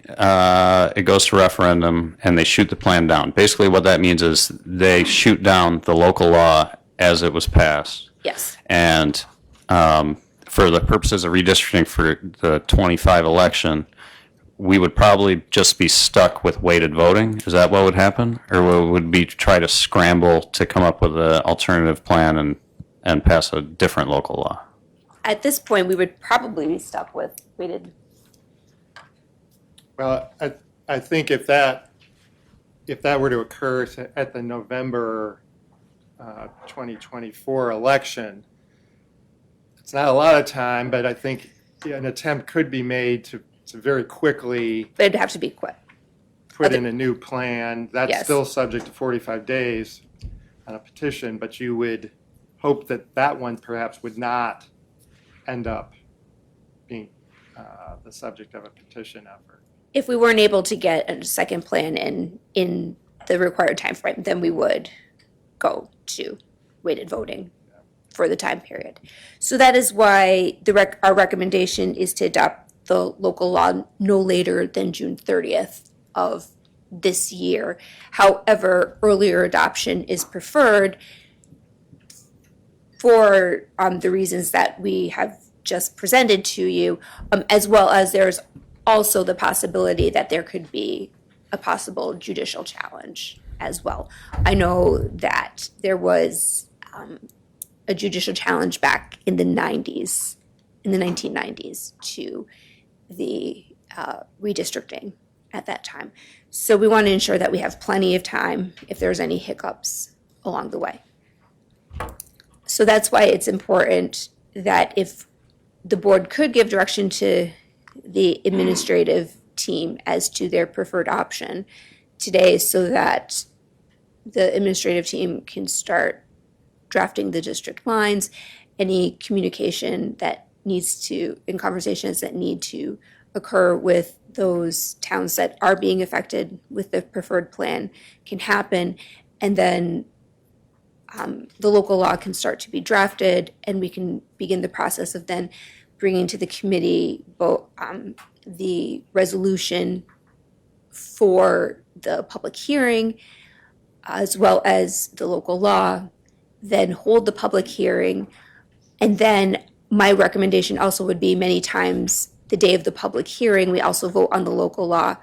it goes to referendum and they shoot the plan down. Basically what that means is they shoot down the local law as it was passed. Yes. And for the purposes of redistricting for the 25 election, we would probably just be stuck with weighted voting. Is that what would happen? Or would we try to scramble to come up with an alternative plan and pass a different local law? At this point, we would probably be stuck with weighted. Well, I think if that were to occur at the November 2024 election, it's not a lot of time, but I think an attempt could be made to very quickly. But it'd have to be quick. Put in a new plan. That's Yes. still subject to 45 days on a petition, but you would hope that that one perhaps would not end up being the subject of a petition effort. If we weren't able to get a second plan in the required time frame, then we would go to weighted voting for the time period. So that is why our recommendation is to adopt the local law no later than June 30th of this year. However, earlier adoption is preferred for the reasons that we have just presented to you, as well as there's also the possibility that there could be a possible judicial challenge as well. I know that there was a judicial challenge back in the 1990s to the redistricting at that time. So we want to ensure that we have plenty of time if there's any hiccups along the way. So that's why it's important that if the board could give direction to the administrative team as to their preferred option today, so that the administrative team can start drafting the district lines, any communication that needs to, in conversations that need to occur with those towns that are being affected with the preferred plan can happen, and then the local law can start to be drafted, and we can begin the process of then bringing to the committee both the resolution for the public hearing, as well as the local law, then hold the public hearing, And then my recommendation also would be many times the day of the public hearing, we also vote on the local law.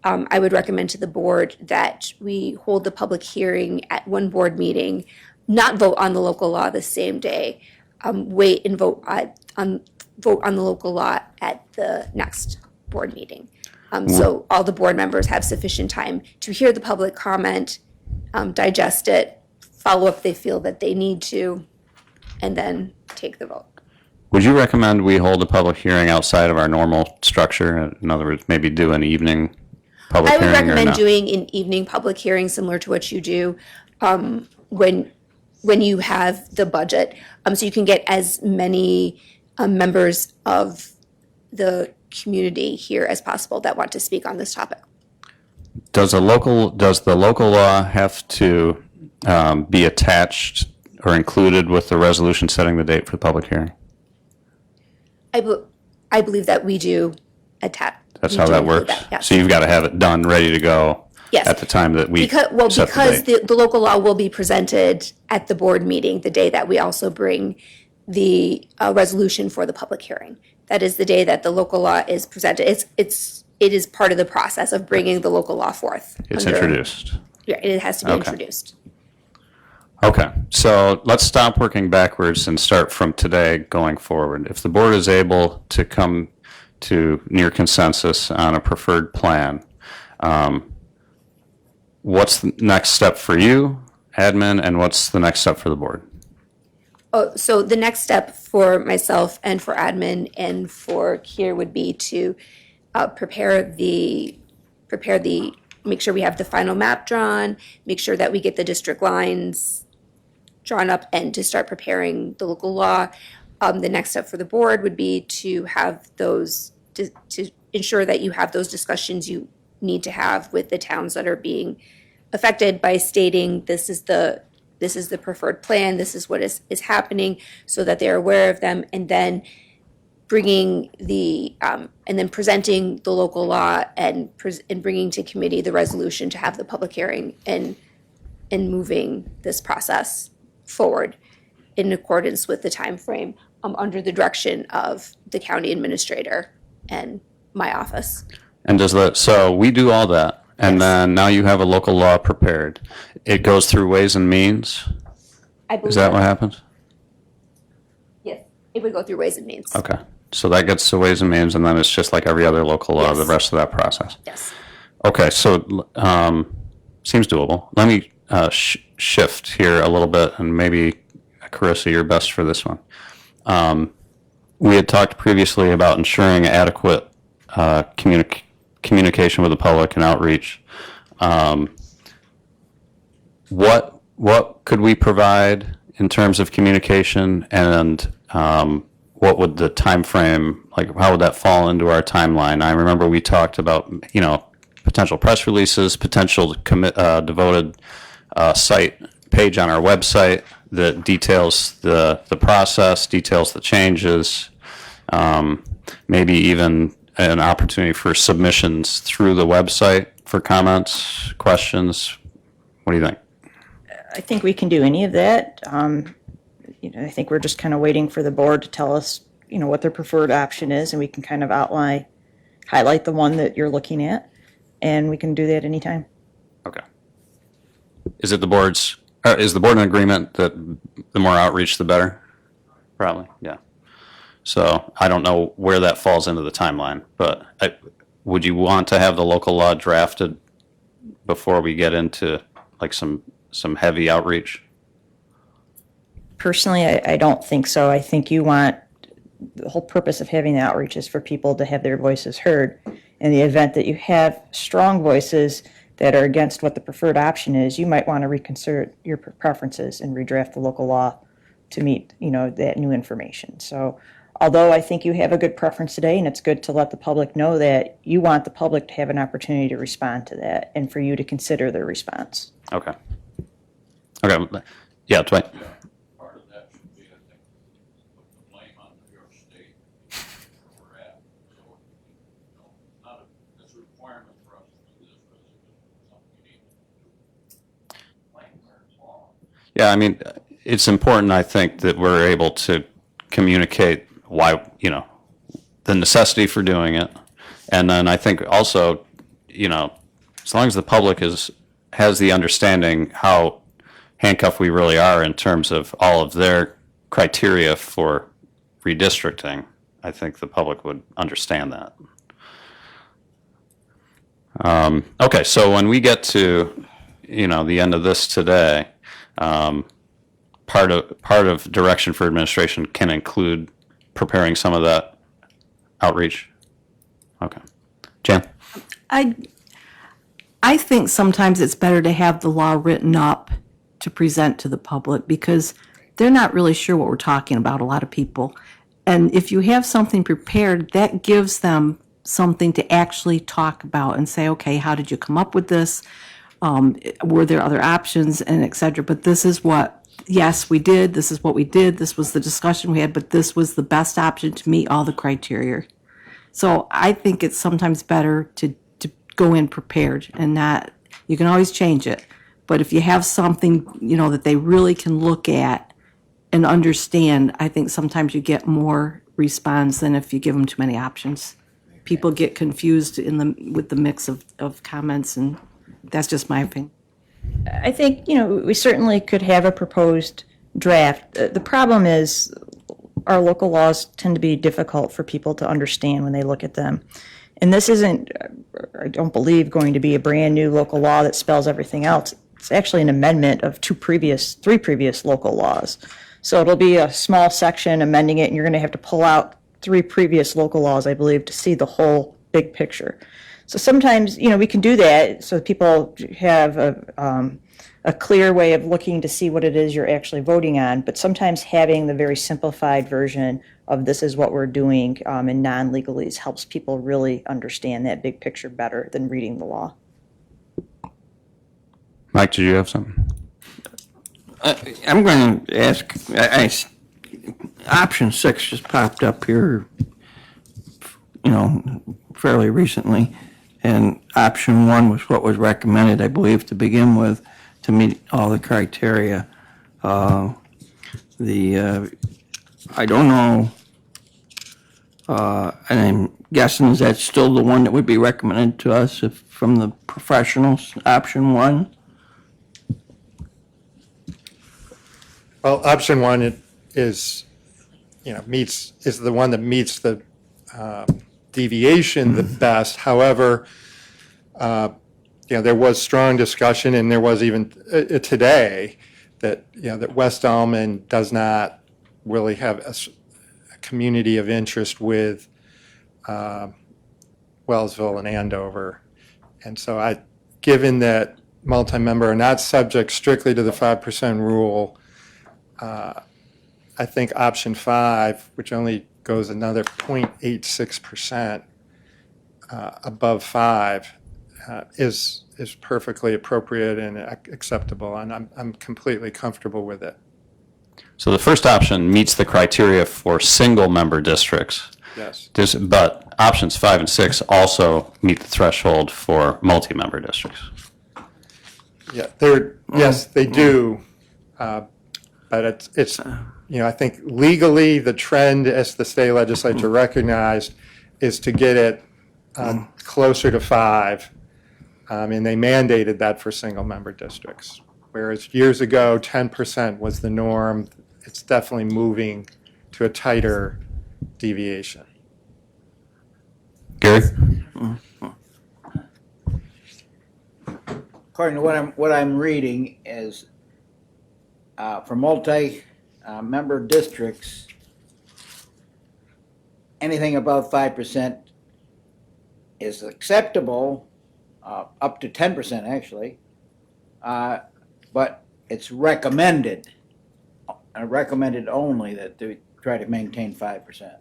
I would recommend to the board that we hold the public hearing at one board meeting, not vote on the local law the same day, wait and vote on the local law at the next board meeting. So all the board members have sufficient time to hear the public comment, digest it, follow up if they feel that they need to, and then take the vote. Would you recommend we hold a public hearing outside of our normal structure? In other words, maybe do an evening public I would hearing or recommend no? doing an evening public hearing similar to what you do when you have the budget, so you can get as many members of the community here as possible that want to speak on this topic. Does the local law have to be attached or included with the resolution setting the date for the public hearing? I believe that we do attach. That's we how do that include works? yes. So you've got to have it done, ready to go Yes. at the time that we Because set the date? the local law will be presented at the board meeting the day that we also bring the resolution for the public hearing. That is the day that the local law is presented. It is part of the process of bringing the local law forth. It's under- introduced. Yeah, it has to be Okay. introduced. Okay, so let's stop working backwards and start from today going forward. If the board is able to come to near consensus on a preferred plan, what's the next step for you, admin, and what's the next step for the board? Oh, so the next step for myself and for admin and for Kier would be to make sure we have the final map drawn, make sure that we get the district lines drawn up, and to start preparing the local law. The next step for the board would be to have those, to ensure that you have those discussions you need to have with the towns that are being affected by stating this is the preferred plan, this is what is happening, so that they're aware of them, and then bringing and then presenting the local law and bringing to committee the resolution to have the public hearing and moving this process forward in accordance with the timeframe under the direction of the county administrator and my office. And so we do all that, and then now you have a local law prepared. It goes through Ways and Means? I believe Is that what happens? Yes, it would go through Ways and Means. Okay, so that gets to Ways and Means, and then it's just like every other local law, the Yes. rest of that process? Yes. Okay, so seems doable. Let me shift here a little bit, and maybe, Carissa, you're best for this one. We had talked previously about ensuring adequate communication with the public and outreach. What could we provide in terms of communication, and what would the time frame, like how would that fall into our timeline? I remember we talked about, potential press releases, potential devoted site page on our website that details the process, details the changes, maybe even an opportunity for submissions through the website for comments, questions. What do you think? I think we can do any of that. I think we're just kind of waiting for the board to tell us, what their preferred option is, and we can kind of highlight the one that you're looking at, and we can do that anytime. Okay. Is the board in agreement that the more outreach, the better? Probably, yeah. So I don't know where that falls into the timeline, but would you want to have the local law drafted before we get into like some heavy outreach? Personally, I don't think so. I think the whole purpose of having the outreach is for people to have their voices heard. In the event that you have strong voices that are against what the preferred option is, you might want to reconsider your preferences and redraft the local law to meet, that new information. So although I think you have a good preference today, and it's good to let the public know that you want the public to have an opportunity to respond to that and for you to consider their response. Okay. Yeah, Dwight. Part of that should be, I think, put the blame on New York State where we're at. So, it's a requirement for us to do this, but it's something we need to do. Blame where it's wrong. Yeah, I mean, it's important, I think, that we're able to communicate why, the necessity for doing it. And then I think also, as long as the public has the understanding how handcuffed we really are in terms of all of their criteria for redistricting, I think the public would understand that. Okay, so when we get to, the end of this today, part of direction for administration can include preparing some of that outreach. Okay. Jan? I think sometimes it's better to have the law written up to present to the public because they're not really sure what we're talking about, a lot of people. And if you have something prepared, that gives them something to actually talk about and say, okay, how did you come up with this? Were there other options, and et cetera? But this is what, yes, we did. This is what we did. This was the discussion we had, but this was the best option to meet all the criteria. So I think it's sometimes better to go in prepared and not, you can always change it. But if you have something, that they really can look at and understand, I think sometimes you get more response than if you give them too many options. People get confused with the mix of comments, and that's just my opinion. I think, we certainly could have a proposed draft. The problem is our local laws tend to be difficult for people to understand when they look at them. And this isn't, I don't believe, going to be a brand-new local law that spells everything out. It's actually an amendment of three previous local laws. So it'll be a small section amending it, and you're going to have to pull out 3 previous local laws, I believe, to see the whole big picture. So sometimes, we can do that so that people have a clear way of looking to see what it is you're actually voting on. But sometimes having the very simplified version of this is what we're doing in non-legalese helps people really understand that big picture better than reading the law. Mike, did you have something? I'm going to ask, option 6 just popped up here, fairly recently. And option 1 was what was recommended, I believe, to begin with, to meet all the criteria. I don't know, and I'm guessing is that still the one that would be recommended to us from the professionals, option 1? Well, option 1 is the one that meets the deviation the best. However, there was strong discussion, and there was even today that that West Almond does not really have a community of interest with Wellsville and Andover, and so given that multi-member are not subject strictly to the 5% rule, I think option 5, which only goes another 0.86% above 5, is perfectly appropriate and acceptable, and I'm completely comfortable with it. So the first option meets the criteria for single-member districts. Yes. But options 5 and 6 also meet the threshold for multi-member districts. Yeah, yes, they do, but it's I think legally the trend, as the state legislature recognized, is to get it closer to 5, and they mandated that for single-member districts. Whereas years ago, 10% was the norm. It's definitely moving to a tighter deviation. Gary? According to what I'm reading is for multi-member districts, anything above 5% is acceptable, up to 10% actually, but it's recommended only that they try to maintain 5%.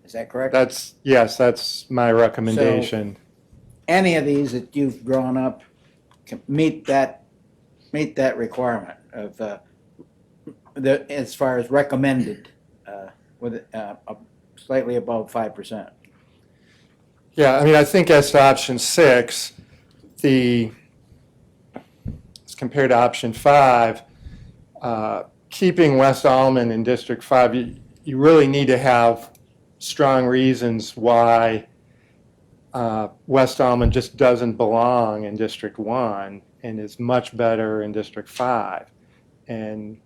Is that correct? That's my recommendation. So, any of these that you've drawn up can meet that requirement of as far as recommended with slightly above 5%. Yeah, I mean, I think as to option 6, as compared to option 5, keeping West Almond in District 5, you really need to have strong reasons why West Almond just doesn't belong in District 1 and is much better in District 5. And,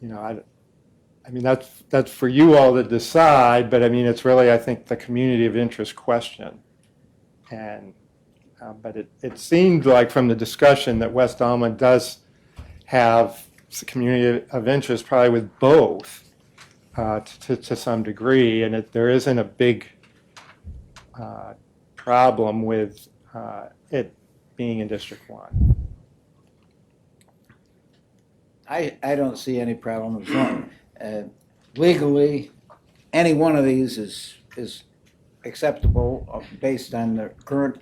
you know, I mean, that's for you all to decide, but I mean, it's really, I think, the community of interest question. And, but it seemed like from the discussion that West Almond does have a community of interest probably with both to some degree, and there isn't a big problem with it being in District 1. I don't see any problem with one. Legally, any one of these is acceptable based on the current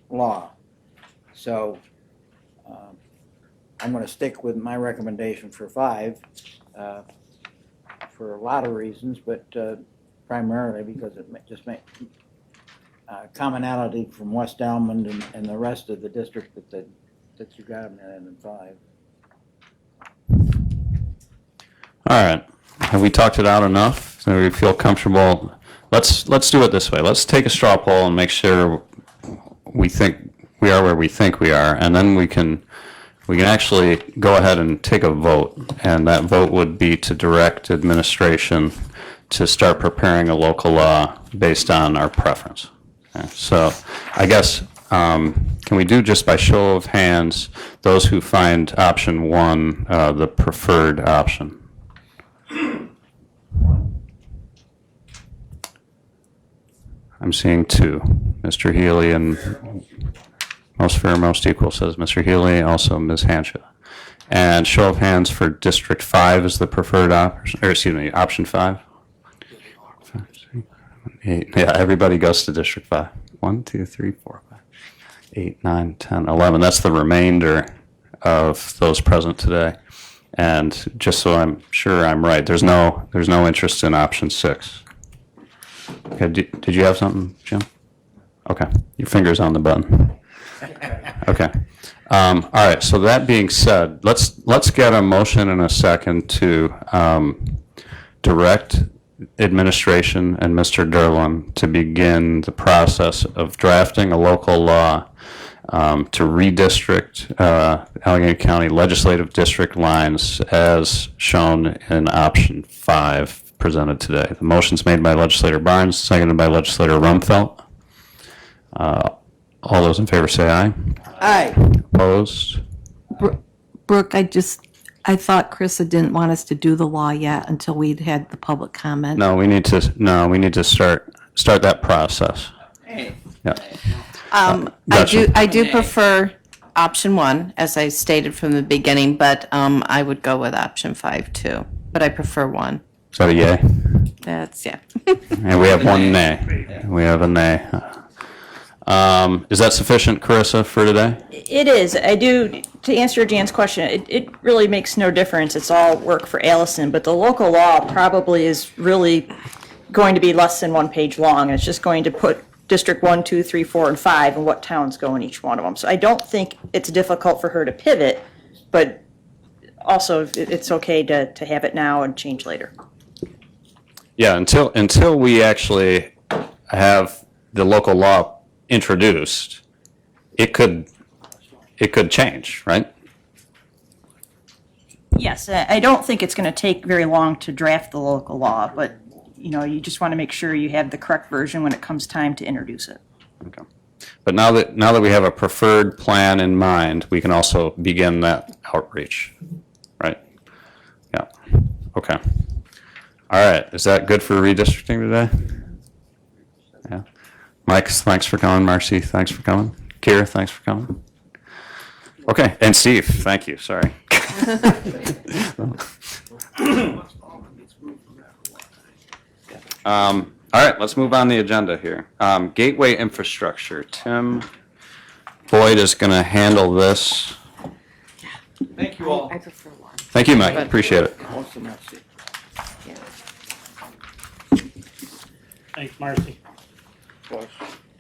law. So I'm going to stick with my recommendation for 5 for a lot of reasons, but primarily because it just makes commonality from West Almond and the rest of the district that you got them in 5. All right. Have we talked it out enough? So we feel comfortable. Let's do it this way. Let's take a straw poll and make sure we think we are where we think we are, and then we can actually go ahead and take a vote, and that vote would be to direct administration to start preparing a local law based on our preference. Okay, so I guess, can we do just by show of hands those who find option 1 the preferred option? I'm seeing 2. Mr. Healy and most fair, most equal, says Mr. Healy, also Ms. Hansha. And show of hands for District 5 is the preferred option, or excuse me, option 5? 5, 6, 7, 8. Yeah, everybody goes to District 5. 1, 2, 3, 4, 5, 8, 9, 10, 11. That's the remainder of those present today. And just so I'm sure I'm right, there's no interest in option 6. Okay, did you have something, Jim? Okay, your finger's on the button. Okay. All right, so that being said, let's get a motion in a second to direct administration and Mr. Derlin to begin the process of drafting a local law to redistrict Allegheny County legislative district lines as shown in option 5 presented today. The motion's made by Legislator Barnes, seconded by Legislator Rumfelt. All those in favor say aye. Aye. Opposed? Brooke, I thought Chrissa didn't want us to do the law yet until we'd had the public comment. No, we need to start that process. Yeah. I do prefer option 1, as I stated from the beginning, but I would go with option 5 too. But I prefer 1. Is that a yay? That's, yeah. And we have 1 nay. We have a nay. Is that sufficient, Carissa, for today? It is. I do, to answer Jan's question, it really makes no difference. It's all work for Allison, but the local law probably is really going to be less than 1 page long. It's just going to put District 1, 2, 3, 4, and 5 and what towns go in each one of them. So I don't think it's difficult for her to pivot, but also it's okay to have it now and change later. Yeah, until we actually have the local law introduced, it could change, right? Yes, I don't think it's going to take very long to draft the local law, but you just want to make sure you have the correct version when it comes time to introduce it. Okay. But now that we have a preferred plan in mind, we can also begin that outreach, right? Yeah. Okay. All right. Is that good for redistricting today? Yeah. Mike, thanks for coming. Marcy, thanks for coming. Kira, thanks for coming. Okay. And Steve, thank you. Sorry. All right, let's move on the agenda here. Gateway infrastructure. Tim Boyd is going to handle this. Thank you all. I prefer 1. Thank you, Mike. Appreciate it. Thanks, Marcy.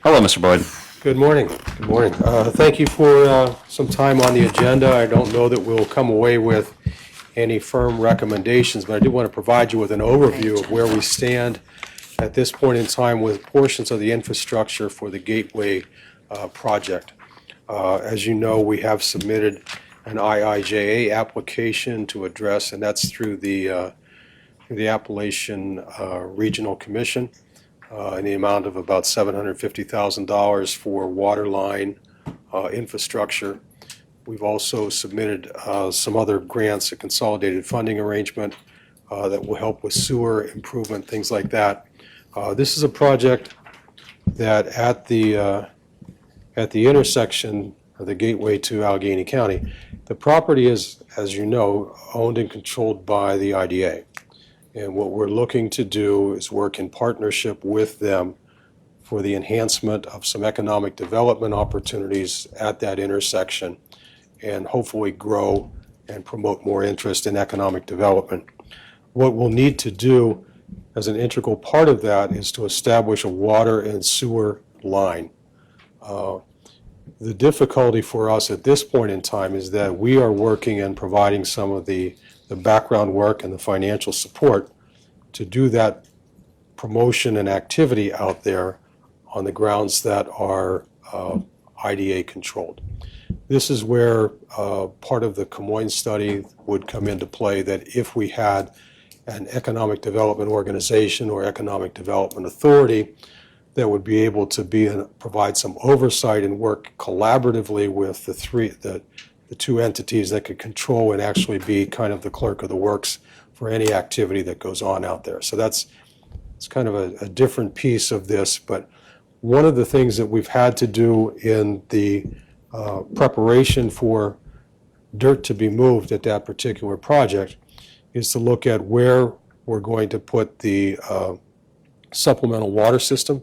Hello, Mr. Boyd. Good morning. Good morning. Thank you for some time on the agenda. I don't know that we'll come away with any firm recommendations, but I do want to provide you with an overview of where we stand at this point in time with portions of the infrastructure for the Gateway project. As you know, we have submitted an IIJA application to address, and that's through the Appalachian Regional Commission in the amount of about $750,000 for water line infrastructure. We've also submitted some other grants, a consolidated funding arrangement that will help with sewer improvement, things like that. This is a project that at the intersection of the Gateway to Allegheny County, the property is, as you know, owned and controlled by the IDA. And what we're looking to do is work in partnership with them for the enhancement of some economic development opportunities at that intersection and hopefully grow and promote more interest in economic development. What we'll need to do as an integral part of that is to establish a water and sewer line. The difficulty for us at this point in time is that we are working and providing some of the background work and the financial support to do that promotion and activity out there on the grounds that are IDA controlled. This is where part of the Camoins study would come into play, that if we had an economic development organization or economic development authority that would be able to provide some oversight and work collaboratively with the two entities that could control and actually be kind of the clerk of the works for any activity that goes on out there. So it's kind of a different piece of this, but one of the things that we've had to do in the preparation for dirt to be moved at that particular project is to look at where we're going to put the supplemental water system.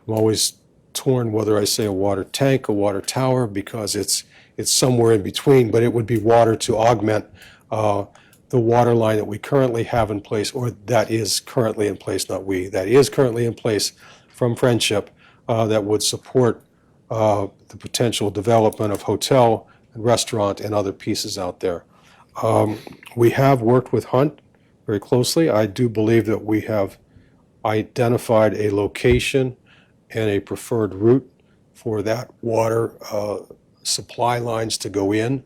I'm always torn whether I say a water tank, a water tower, because it's somewhere in between, but it would be water to augment the water line that we currently have in place, or that is currently in place, not we, that is currently in place from Friendship that would support the potential development of hotel and restaurant and other pieces out there. We have worked with Hunt very closely. I do believe that we have identified a location and a preferred route for that water supply lines to go in.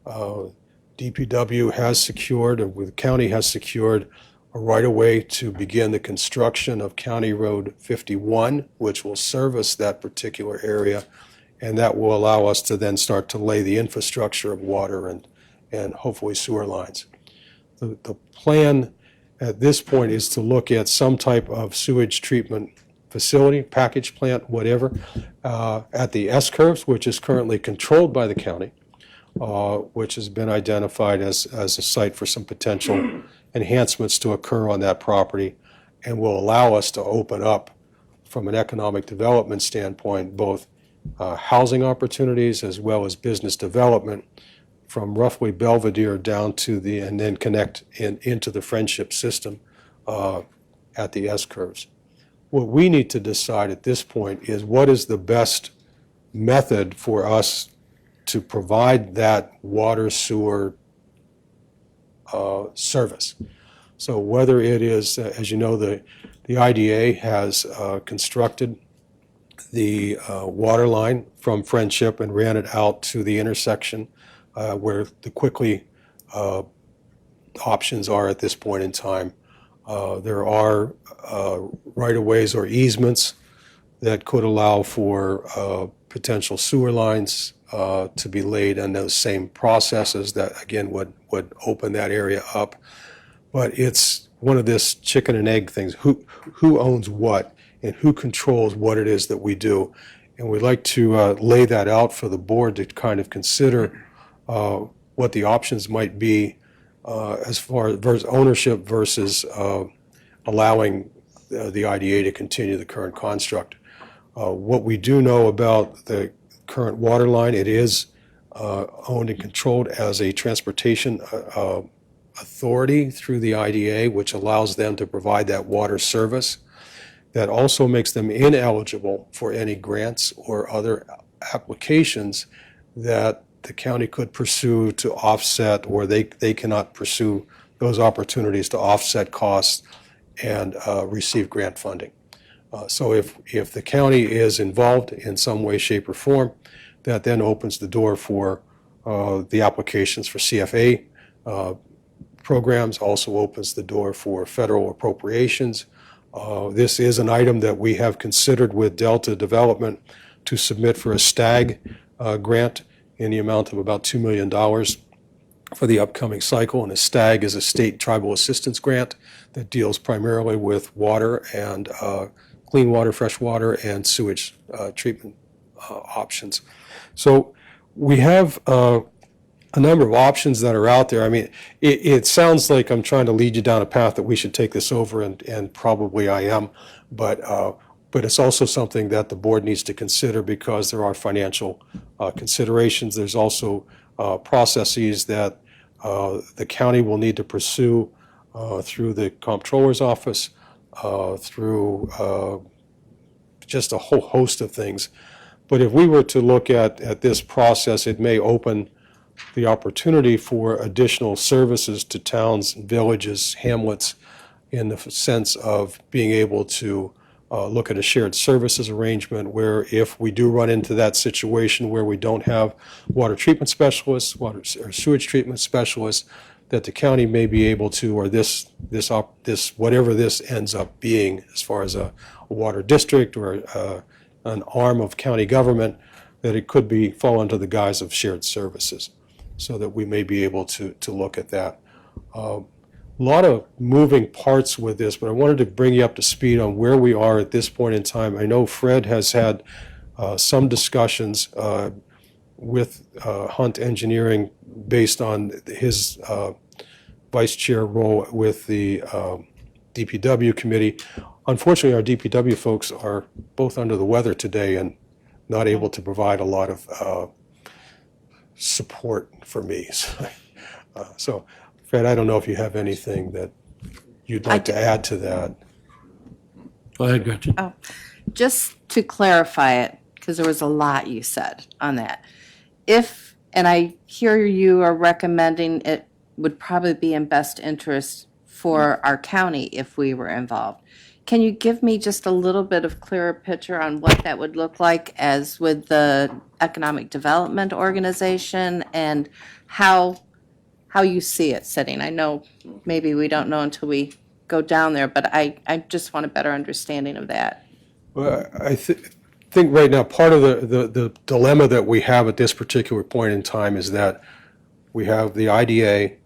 DPW has secured, or the county has secured, a right-of-way to begin the construction of County Road 51, which will service that particular area, and that will allow us to then start to lay the infrastructure of water and hopefully sewer lines. The plan at this point is to look at some type of sewage treatment facility, package plant, whatever, at the S-curves, which is currently controlled by the county, which has been identified as a site for some potential enhancements to occur on that property, and will allow us to open up, from an economic development standpoint, both housing opportunities as well as business development from roughly Belvedere down to and then connect into the Friendship system at the S-curves. What we need to decide at this point is what is the best method for us to provide that water sewer service. So whether it is, as you know, the IDA has constructed the water line from Friendship and ran it out to the intersection where the quickly options are at this point in time. There are right-of-ways or easements that could allow for potential sewer lines to be laid on those same processes that, again, would open that area up. But it's one of this chicken and egg things. Who owns what and who controls what it is that we do? And we'd like to lay that out for the board to kind of consider what the options might be as far as ownership versus allowing the IDA to continue the current construct. What we do know about the current water line, it is owned and controlled as a transportation authority through the IDA, which allows them to provide that water service. That also makes them ineligible for any grants or other applications that the county could pursue to offset, or they cannot pursue those opportunities to offset costs and receive grant funding. So if the county is involved in some way, shape, or form, that then opens the door for the applications for CFA programs, also opens the door for federal appropriations. This is an item that we have considered with Delta Development to submit for a STAG grant in the amount of about $2 million for the upcoming cycle. And a STAG is a state tribal assistance grant that deals primarily with water and clean water, fresh water, and sewage treatment options. So we have a number of options that are out there. I mean, it sounds like I'm trying to lead you down a path that we should take this over, and probably I am, but it's also something that the board needs to consider because there are financial considerations. There's also processes that the county will need to pursue through the comptroller's office, through just a whole host of things. But if we were to look at this process, it may open the opportunity for additional services to towns, villages, hamlets, in the sense of being able to look at a shared services arrangement where if we do run into that situation where we don't have water treatment specialists, water or sewage treatment specialists, that the county may be able to, or this whatever this ends up being as far as a water district or an arm of county government, that it could be fall under the guise of shared services, so that we may be able to look at that. A lot of moving parts with this, but I wanted to bring you up to speed on where we are at this point in time. I know Fred has had some discussions with Hunt Engineering based on his vice chair role with the DPW committee. Unfortunately, our DPW folks are both under the weather today and not able to provide a lot of support for me. So, Fred, I don't know if you have anything that you'd like to add to that. Go ahead, Gretchen. Oh, just to clarify it, because there was a lot you said on that. If, and I hear you are recommending it would probably be in best interest for our county if we were involved. Can you give me just a little bit of clearer picture on what that would look like as with the Economic Development Organization and how you see it sitting? I know maybe we don't know until we go down there, but I just want a better understanding of that. Well, I think right now part of the dilemma that we have at this particular point in time is that we have the IDA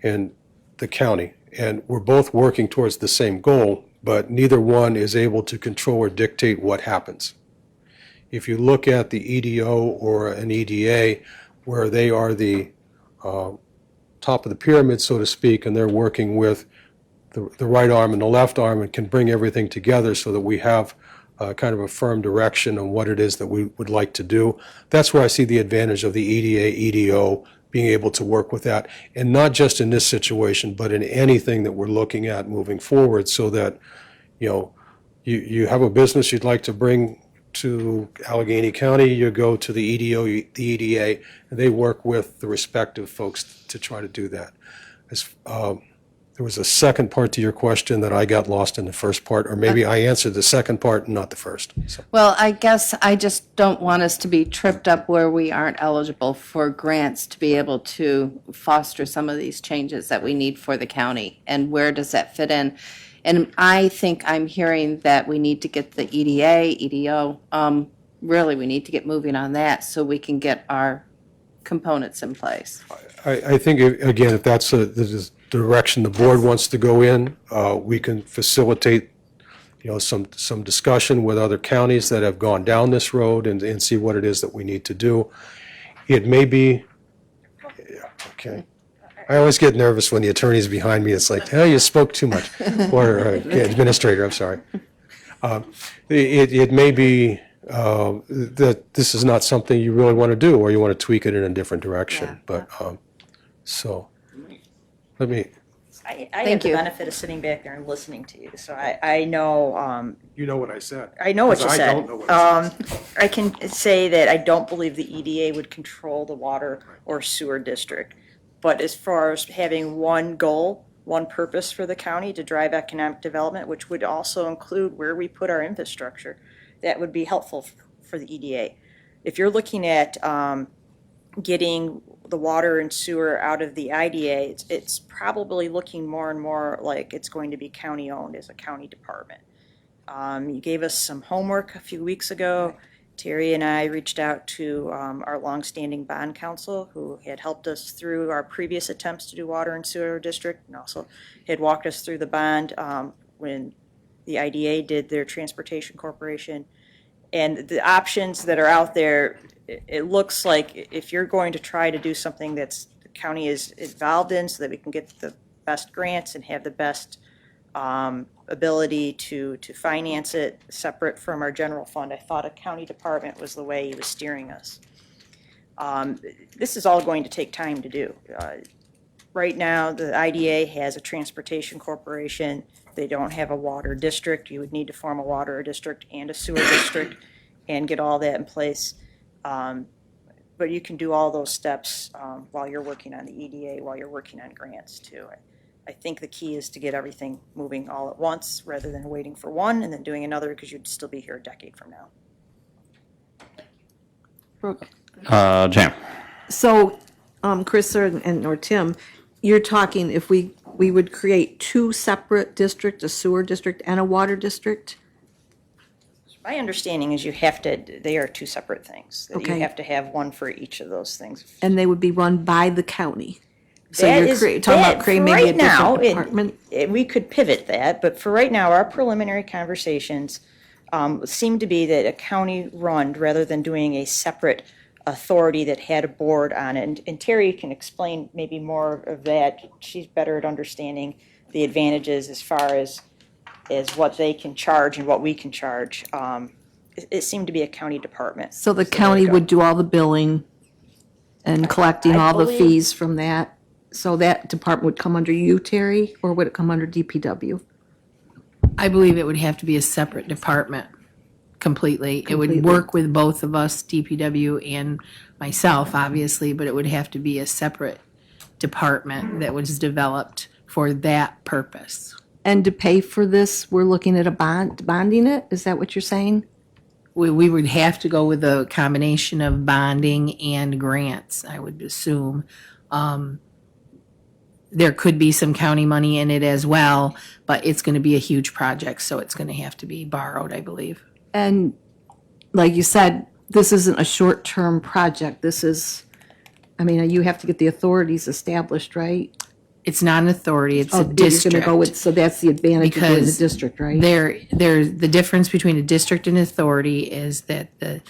and the county, and we're both working towards the same goal, but neither one is able to control or dictate what happens. If you look at the EDO or an EDA, where they are the top of the pyramid, so to speak, and they're working with the right arm and the left arm and can bring everything together so that we have kind of a firm direction on what it is that we would like to do. That's where I see the advantage of the EDA, EDO, being able to work with that, and not just in this situation, but in anything that we're looking at moving forward, so that, you know, you have a business you'd like to bring to Allegheny County, you go to the EDO, the EDA, and they work with the respective folks to try to do that. There was a second part to your question that I got lost in the first part, or maybe I answered the second part and not the first. So. Well, I guess I just don't want us to be tripped up where we aren't eligible for grants to be able to foster some of these changes that we need for the county, and where does that fit in? And I think I'm hearing that we need to get the EDA, EDO, really we need to get moving on that so we can get our components in place. I think, again, if that's the direction the board wants to go in, we can facilitate, you know, some discussion with other counties that have gone down this road and see what it is that we need to do. It may be, okay. I always get nervous when the attorney's behind me. It's like, oh, you spoke too much. Or administrator, I'm sorry. It may be that this is not something you really want to do, or you want to tweak it in a different direction. Yeah. But so let me I have Thank the you. benefit of sitting back there and listening to you, so I know, You know what I said. I know what you 'Cause said. I don't know what I said. I can say that I don't believe the EDA would control the water or sewer district. But as far as having one goal, one purpose for the county to drive economic development, which would also include where we put our infrastructure, that would be helpful for the EDA. If you're looking at getting the water and sewer out of the IDA, it's probably looking more and more like it's going to be county-owned as a county department. You gave us some homework a few weeks ago. Terry and I reached out to our longstanding bond counsel, who had helped us through our previous attempts to do water and sewer district, and also had walked us through the bond when the IDA did their transportation corporation. And the options that are out there, it looks like if you're going to try to do something that's the county is involved in so that we can get the best grants and have the best ability to finance it separate from our general fund, I thought a county department was the way he was steering us. This is all going to take time to do. Right now, the IDA has a transportation corporation. They don't have a water district. You would need to form a water district and a sewer district and get all that in place. But you can do all those steps while you're working on the EDA, while you're working on grants too. I think the key is to get everything moving all at once rather than waiting for one and then doing another, because you'd still be here a decade from now. Brooke. Jan. So, Chris or Tim, you're talking if we would create two separate districts, a sewer district and a water district? My understanding is they are two separate things. That Okay. You have to have one for each of those things. And they would be run by the county? So That you're is- talking about that, creating for maybe a right now, different department? we could pivot that, but for right now, our preliminary conversations seem to be that a county run rather than doing a separate authority that had a board on it. And Terry can explain maybe more of that. She's better at understanding the advantages as far as what they can charge and what we can charge. It seemed to be a county department. So the county would do all the billing and collecting I all the believe- fees from that? So that department would come under you, Terry, or would it come under DPW? I believe it would have to be a separate department completely. It would work with both of us, DPW and myself, obviously, but it would have to be a separate department that was developed for that purpose. And to pay for this, we're looking at bonding it? Is that what you're saying? We would have to go with a combination of bonding and grants, I would assume. There could be some county money in it as well, but it's going to be a huge project, so it's going to have to be borrowed, I believe. And like you said, this isn't a short-term project. This is, I mean, you have to get the authorities established, right? It's not an authority, it's a You're district. gonna go with, so that's the advantage of doing the Because district, right? There's the difference between a district and authority is that the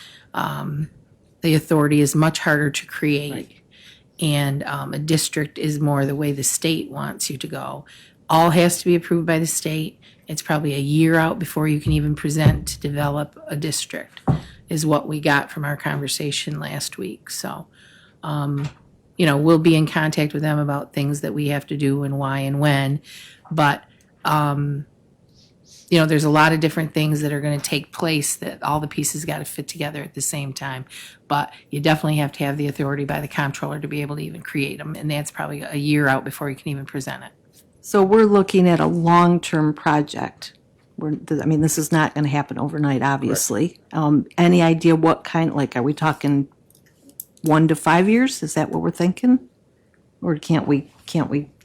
authority is much harder to create. And a district is more the way the state wants you to go. All has to be approved by the state. It's probably a year out before you can even present to develop a district, is what we got from our conversation last week. So, we'll be in contact with them about things that we have to do and why and when. But, there's a lot of different things that are going to take place that all the pieces got to fit together at the same time. But you definitely have to have the authority by the comptroller to be able to even create them. And that's probably a year out before you can even present it. So we're looking at a long-term project. This is not gonna happen overnight, obviously. Any idea what kind, like, are we talking 1 to 5 years? Is that what we're thinking? Or can't we?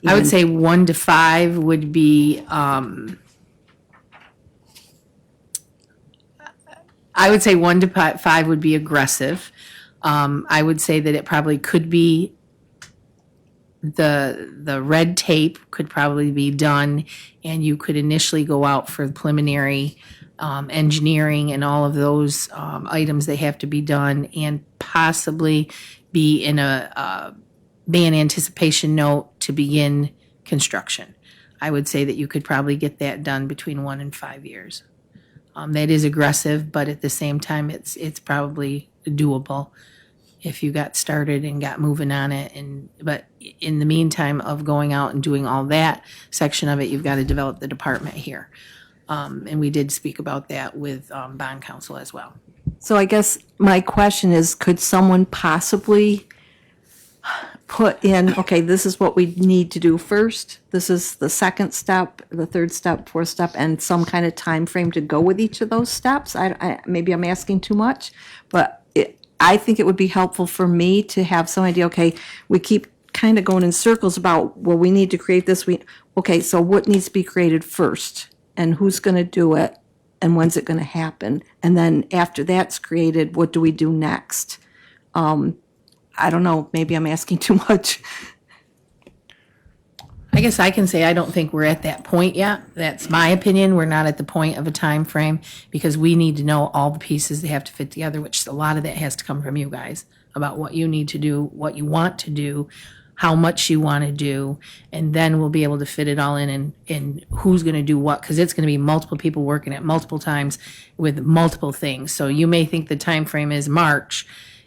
I would say 1 to 5 would be, I would say 1 to 5 would be aggressive. I would say that it probably could be, the red tape could probably be done, and you could initially go out for preliminary engineering and all of those items that have to be done, and possibly be in be an anticipation note to begin construction. I would say that you could probably get that done between 1 and 5 years. That is aggressive, but at the same time, it's probably doable if you got started and got moving on it. But in the meantime of going out and doing all that section of it, you've got to develop the department here. And we did speak about that with bond counsel as well. So I guess my question is, could someone possibly put in, okay, this is what we need to do first, this is the second step, the third step, fourth step, and some kind of time frame to go with each of those steps? Maybe I'm asking too much, but I think it would be helpful for me to have some idea, okay, we keep kind of going in circles about, well, we need to create this, okay, so what needs to be created first? And who's going to do it? And when's it going to happen? And then after that's created, what do we do next? I don't know, maybe I'm asking too much. I guess I can say I don't think we're at that point yet. That's my opinion. We're not at the point of a time frame because we need to know all the pieces that have to fit together, which a lot of that has to come from you guys about what you need to do, what you want to do, how much you want to do, and then we'll be able to fit it all in and who's going to do what, because it's going to be multiple people working at multiple times with multiple things. So you may think the time frame is March,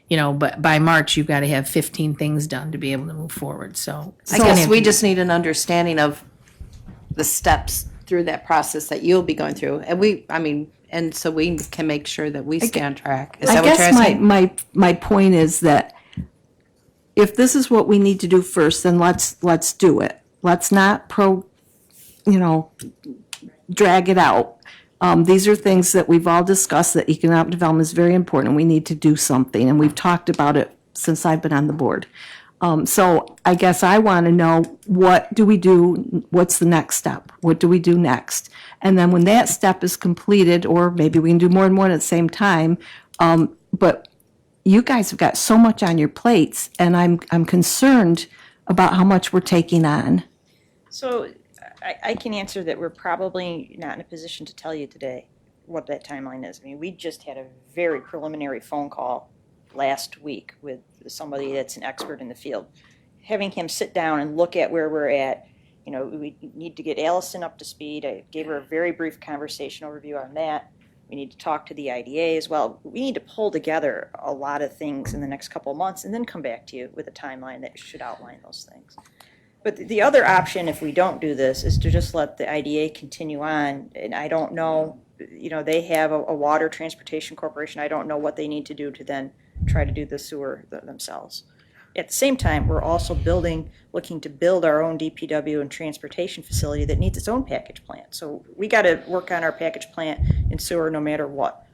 but by March, you've got to have 15 things done to be able to move forward. So I guess we just need an understanding of the steps through that process that you'll be going through. And so we can make sure that we stay on track. Is that what you're asking? My point is that if this is what we need to do first, then let's do it. Let's not drag it out. These are things that we've all discussed, that economic development is very important, and we need to do something, and we've talked about it since I've been on the board. So I guess I want to know, what do we do? What's the next step? What do we do next? And then when that step is completed, or maybe we can do more and more at the same time, but you guys have got so much on your plates, and I'm concerned about how much we're taking on. So I can answer that we're probably not in a position to tell you today what that timeline is. I mean, we just had a very preliminary phone call last week with somebody that's an expert in the field. Having him sit down and look at where we're at, we need to get Allison up to speed. I gave her a very brief conversation overview on that. We need to talk to the IDA as well. We need to pull together a lot of things in the next couple of months and then come back to you with a timeline that should outline those things. But the other option, if we don't do this, is to just let the IDA continue on. And I don't know, they have a water transportation corporation. I don't know what they need to do to then try to do the sewer themselves. At the same time, we're also looking to build our own DPW and transportation facility that needs its own package plant. So we got to work on our package plant and sewer no matter what.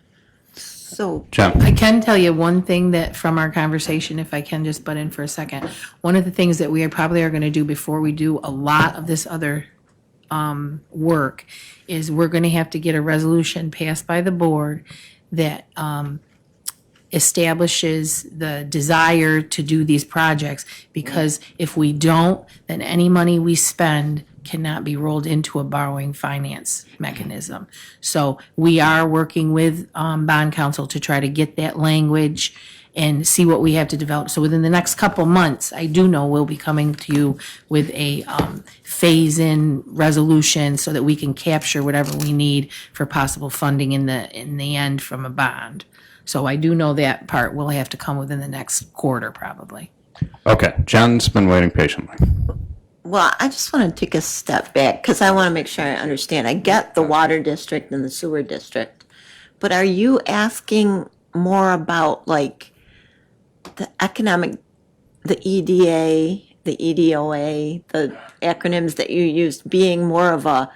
So I can tell you one thing that from our conversation, if I can just butt in for a second. One of the things that we probably are going to do before we do a lot of this other work is we're going to have to get a resolution passed by the board that establishes the desire to do these projects, because if we don't, then any money we spend cannot be rolled into a borrowing finance mechanism. So we are working with bond counsel to try to get that language and see what we have to develop. So within the next couple months, I do know we'll be coming to you with a phase-in resolution so that we can capture whatever we need for possible funding in the end from a bond. So I do know that part will have to come within the next quarter, probably. Okay, Jen's been waiting patiently. Well, I just want to take a step back because I want to make sure I understand. I get the water district and the sewer district, but are you asking more about like the economic, the EDA, the EDOA, the acronyms that you used, being more of a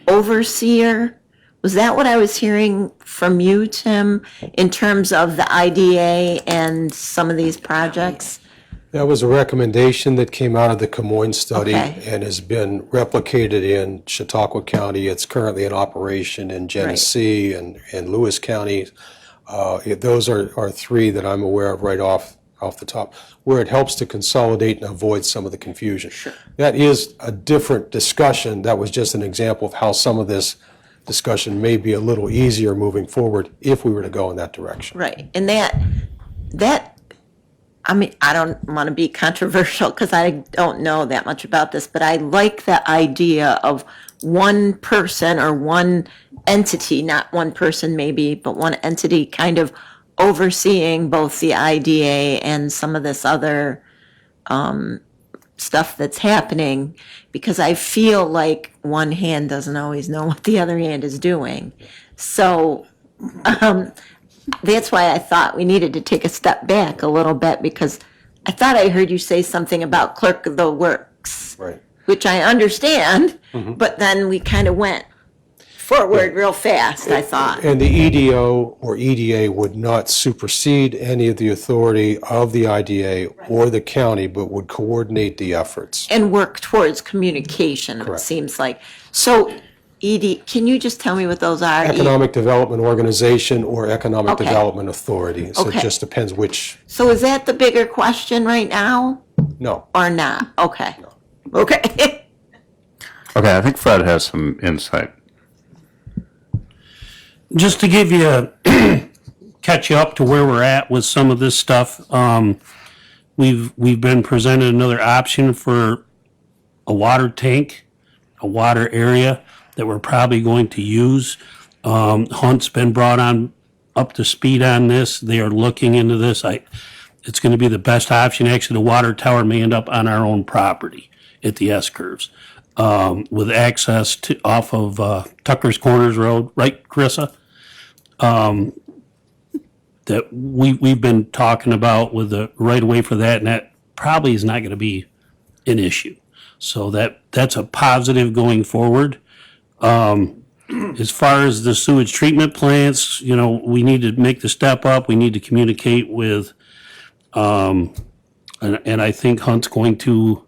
overseer? Was that what I was hearing from you, Tim, in terms of the IDA and some of these projects? That was a recommendation that came out of the Camoin study Okay. and has been replicated in Chautauqua County. It's currently in operation in Genesee and Lewis County. Those are three that I'm aware of right off the top, where it helps to consolidate and avoid some of the confusion. Sure. That is a different discussion. That was just an example of how some of this discussion may be a little easier moving forward if we were to go in that direction. Right, and that, I mean, I don't want to be controversial because I don't know that much about this, but I like the idea of one person or one entity, not one person maybe, but one entity kind of overseeing both the IDA and some of this other stuff that's happening, because I feel like one hand doesn't always know what the other hand is doing. So that's why I thought we needed to take a step back a little bit, because I thought I heard you say something about clerk of the works, Right. which I understand, Mhm. but then we kind of went forward real fast, I thought. And the EDO or EDA would not supersede any of the authority of the IDA or the county, but would coordinate the efforts. And work towards communication, it Correct. seems like. So, can you just tell me what those are? Economic Development Organization or Economic Okay. Development Authority. So Okay. it just depends which, So is that the bigger question right now, no. or not? Okay. Okay. Okay, I think Fred has some insight. Just to give you catch you up to where we're at with some of this stuff, we've been presented another option for a water tank, a water area that we're probably going to use. Hunt's been brought on up to speed on this. They are looking into this. It's going to be the best option. Actually, the water tower may end up on our own property at the S-curves, with access to off of Tucker's Corners Road, right, Carissa? That we've been talking about with the right of way for that, and that probably is not going to be an issue. So that's a positive going forward. As far as the sewage treatment plants, we need to make the step up. We need to communicate with, and I think Hunt's going to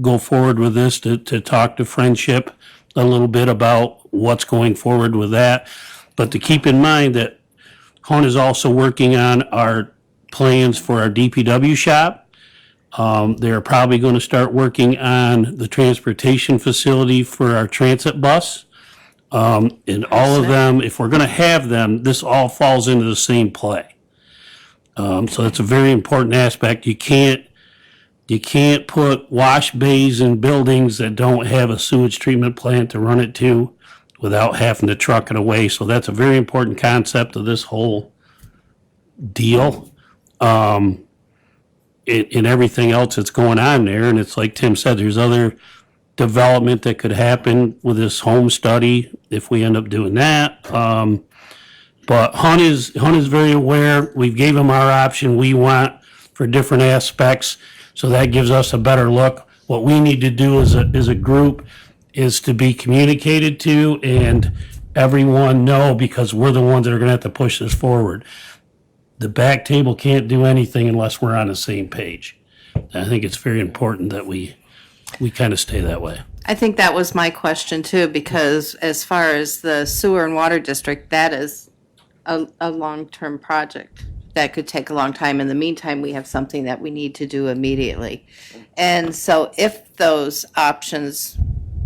go forward with this to talk to Friendship a little bit about what's going forward with that. But to keep in mind that Hunt is also working on our plans for our DPW shop. They're probably going to start working on the transportation facility for our transit bus. And all of them, if we're going to have them, this all falls into the same play. So that's a very important aspect. You can't put wash bays in buildings that don't have a sewage treatment plant to run it to without having to truck it away. So that's a very important concept of this whole deal. In everything else that's going on there. And it's like Tim said, there's other development that could happen with this home study if we end up doing that. But Hunt is very aware. We gave him our option we want for different aspects. So that gives us a better look. What we need to do as a group is to be communicated to and everyone know, because we're the ones that are going to have to push this forward. The back table can't do anything unless we're on the same page. I think it's very important that we kind of stay that way. I think that was my question too, because as far as the sewer and water district, that is a long-term project. That could take a long time. In the meantime, we have something that we need to do immediately. And so if those options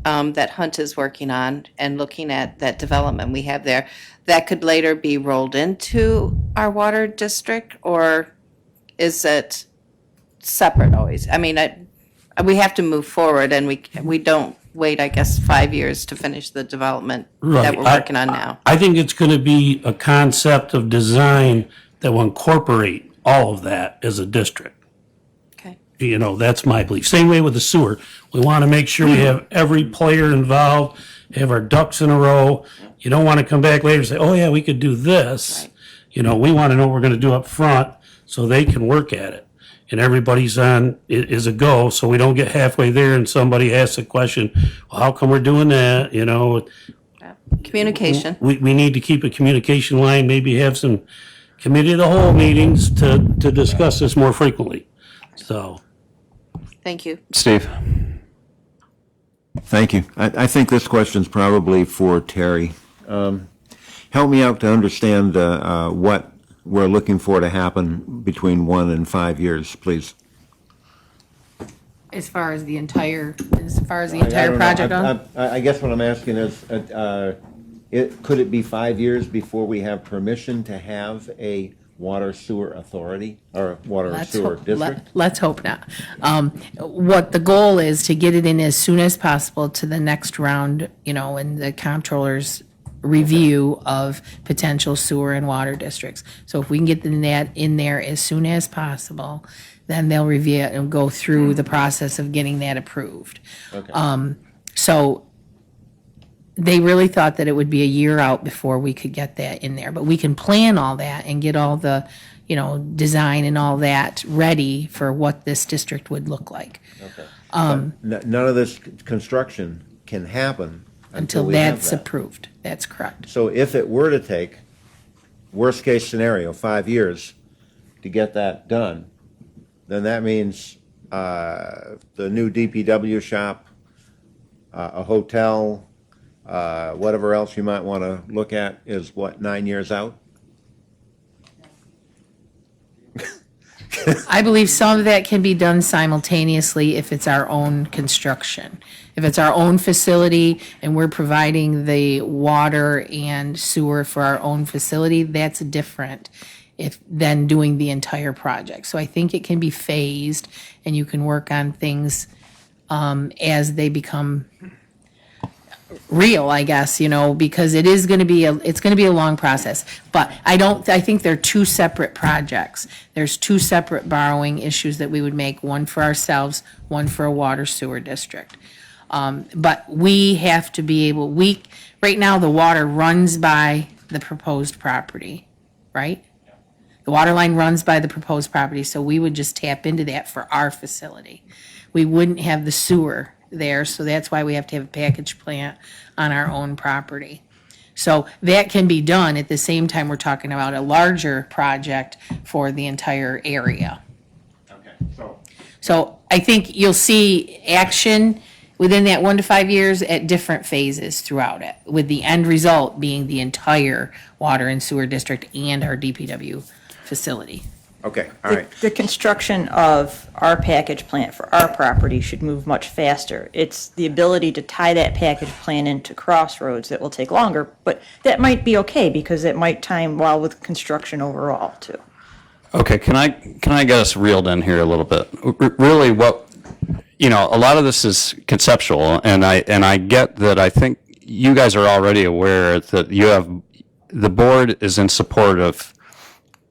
that Hunt is working on and looking at that development we have there, that could later be rolled into our water district, or is it separate always? I mean, we have to move forward, and we don't wait, I guess, 5 years to finish the development that we're working on now. I think it's going to be a concept of design that will incorporate all of that as a district. Okay. That's my belief. Same way with the sewer. We want to make sure we have every player involved, have our ducks in a row. You don't want to come back later and say, oh yeah, we could do this. Right. We want to know what we're going to do up front so they can work at it. And everybody's on is a go, so we don't get halfway there and somebody asks a question, well, how come we're doing that? Communication. We need to keep a communication line, maybe have some committee of the whole meetings to discuss this more frequently. So, Thank you. Steve? Thank you. I think this question's probably for Terry. Help me out to understand what we're looking for to happen between 1 and 5 years, please. As far as the entire I don't know. project goes? I guess what I'm asking is, could it be 5 years before we have permission to have a water sewer authority or water sewer district? Let's hope not. What the goal is to get it in as soon as possible to the next round, and the comptroller's review of potential sewer and water districts. So if we can get that in there as soon as possible, then they'll review it and go through the process of getting that approved. So they really thought that it would be a year out before we could get that in there. But we can plan all that and get all the, design and all that ready for what this district would look like. None of this construction can happen Until we have that's that. approved. That's correct. So if it were to take, worst case scenario, 5 years to get that done, then that means the new DPW shop, a hotel, whatever else you might want to look at is what, 9 years out? I believe some of that can be done simultaneously if it's our own construction. If it's our own facility and we're providing the water and sewer for our own facility, that's different than doing the entire project. So I think it can be phased and you can work on things as they become real, I guess, because it is going to be a long process. But I think they're two separate projects. There's two separate borrowing issues that we would make, one for ourselves, one for a water sewer district. But we have to be able, right now the water runs by the proposed property, right? The water line runs by the proposed property, so we would just tap into that for our facility. We wouldn't have the sewer there, so that's why we have to have a package plant on our own property. So that can be done at the same time we're talking about a larger project for the entire area. So I think you'll see action within that 1 to 5 years at different phases throughout it, with the end result being the entire water and sewer district and our DPW facility. Okay, all right. The construction of our package plant for our property should move much faster. It's the ability to tie that package plant into Crossroads that will take longer, but that might be okay because it might time well with construction overall too. Okay, can I get us reeled in here a little bit? Really, a lot of this is conceptual, and I get that. I think you guys are already aware that the board is in support of